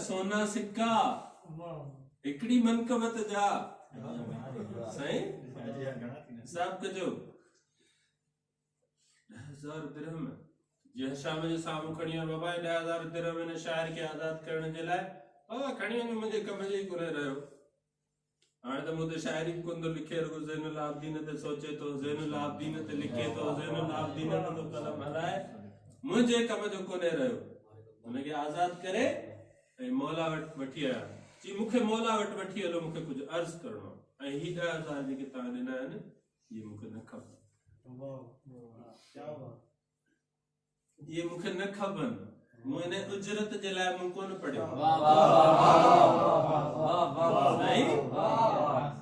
سونا سکا ہکڑی منقبت جا سائیں حساب کجو 10,000 درہم جی شام جو سامو کھڑی ہیں بابا 10,000 درہم نے شاعر کے آزاد کرنے جلائے بابا کھڑی ہیں مجھے کم جی کو رہ رہے ہو آنے تو مجھے شاعری کن تو لکھے رہو زین العابدین تے سوچے تو زین العابدین تے لکھے تو زین العابدین تے تو قلم ہلائے مجھے کم جو کو رہ رہے ہو انہیں کہ آزاد کرے مولا وٹھی آیا جی مکھے مولا وٹھی ہلو مکھے کچھ عرض کرنا ہی 10,000 جی کے تانے نہ ہے یہ مکھے نہ کھب یہ مکھے نہ کھبن مجھے اجرت جلائے من کو نہ پڑے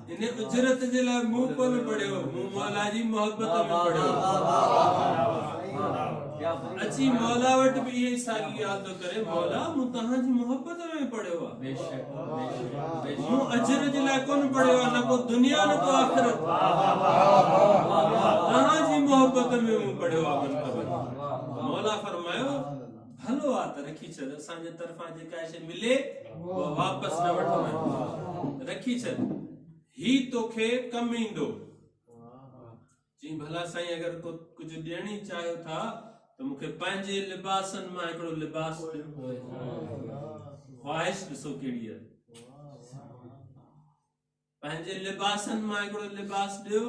انہیں اجرت جلائے من کو نہ پڑے ہو مولا جی محبت میں پڑے ہو اچھی مولا وٹ بھی یہ ساگی یاد کرے مولا متہاں جی محبت میں پڑے ہوا مو اجر جلائے کون پڑے ہوا نہ کو دنیا نہ کو آخرت تہاں جی محبت میں پڑے ہوا مولا فرمائیو بھلو آتا رکھی چھر سانجے طرفان جے کائشے ملے وہ واپس نہ وٹھنا رکھی چھر ہی تو کھے کم ہی دو جی بھلا سائیں اگر کچھ دینی چاہو تھا تو مکھے پانجے لباسن ماں ایکڑو لباس خواہش بسو کیڑی ہے پانجے لباسن ماں ایکڑو لباس دیو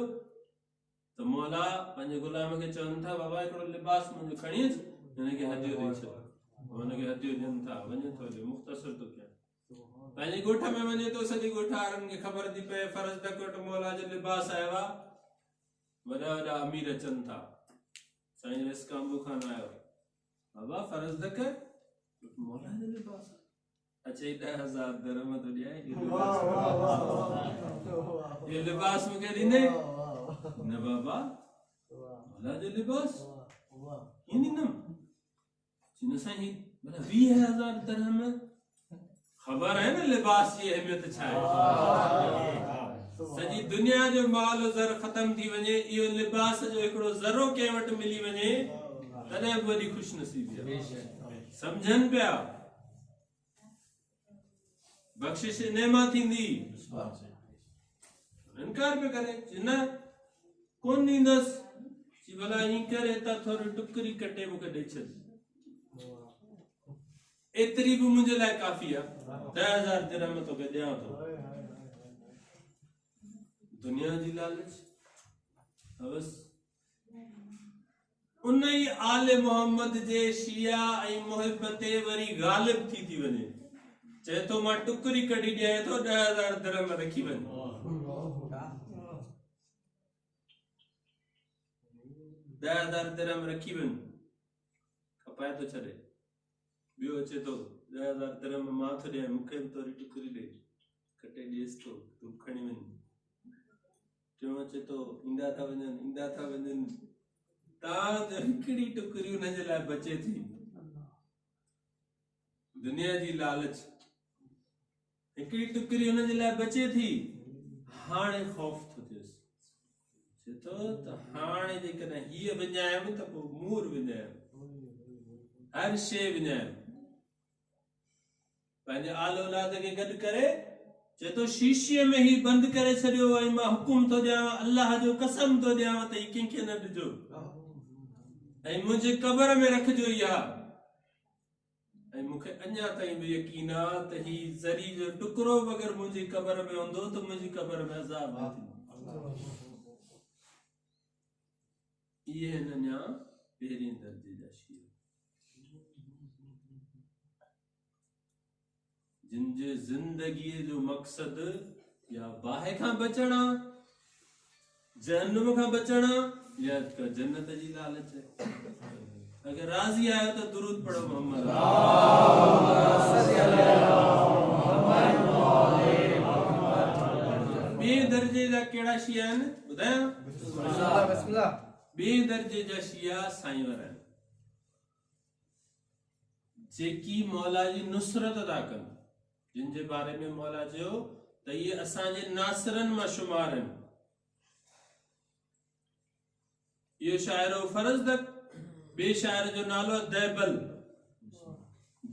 تو مولا پانجے غلام کے چون تھا بابا ایکڑو لباس مجھے کھڑی ہے انہیں کہ ہدیو دے چھو انہیں کہ ہدیو دن تھا ونجے تو لے مختصر تو کیا پانجے گوٹھا میں ونجے تو سجی گوٹھا آرن کی خبر دی پہ فرض دکوٹ مولا جو لباس آئے وا وڈا وڈا امیر اچن تھا سائیں اس کامبو خان آئے بابا فرض دکر مولا جو لباس اچھا 10,000 درہم تو دیا ہے یہ لباس میں کہہ رہی نہیں نہ بابا مولا جو لباس یہ نہیں نم چنہ سائیں بلا 20,000 درہم خبر ہے نا لباس یہ اہمیت چھائے سجی دنیا جو مال و زر ختم تھی ونجے یہ لباس جو ایکڑو زرو کے وٹ ملی ونجے تنے بڑی خوش نصیبی ہے سمجھن پیا بخشش نعمت تھیندی انکار پہ کرے جنہ کون نیندس چی بلا ہی کرے تا تھوڑی ٹکری کٹے مکہ ڈیچھل اتری بھی مجھے لائے کافی ہے 10,000 درہم تو کہ دیاں تو دنیا جی لالچ بس انہی آل محمد جے شیعہ ای محبت وری غالب تھی تھی ونے چاہے تو ماں ٹکری کڑی دیا ہے تو 10,000 درہم رکھی ونے 10,000 درہم رکھی ون کھپائے تو چھڑے بیو اچھے تو 10,000 درہم ماں تو دیا مکھے تو ٹکری دے کٹے دیس تو تو کھڑی ون کیوں اچھے تو اندہ تھا ونجن تاں جو ہکڑی ٹکری انہیں جلائے بچے تھی دنیا جی لالچ ہکڑی ٹکری انہیں جلائے بچے تھی ہانے خوف تھو تیس تو ہانے جے کنا ہی ونجائم تا پو مور ونجائم ہر شے ونجائم پہنجے آل اولاد کے گد کرے چے تو شیشے میں ہی بند کرے چھڑیو ائی ماں حکم تو دیاں اللہ جو قسم تو دیاں تے کیں کے نہ ڈجو ائی مجھے قبر میں رکھ جو یا ائی مکھے انیا تائیں بھی یقینا تے ہی زری جو ٹکرو بغیر مجھے قبر میں ہوندو تو مجھے قبر میں عذاب ہے یہ ننیا پہرین درجے جا شیر جن جے زندگی جو مقصد یا باہے کھاں بچنا جہنم کھاں بچنا یا جنت جی لالچ ہے اگر راضی آیا تو درود پڑھو محمد بے درجے جا کیڑا شیعہ ہے بتایا بے درجے جا شیعہ سائیں ورن جے کی مولا جی نصرت ادا کن جن جے بارے میں مولا جو تو یہ اسان جے ناصرن ما شمارن یہ شاعر و فرض دک بے شاعر جو نالو دیبل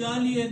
40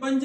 5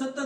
7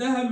10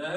10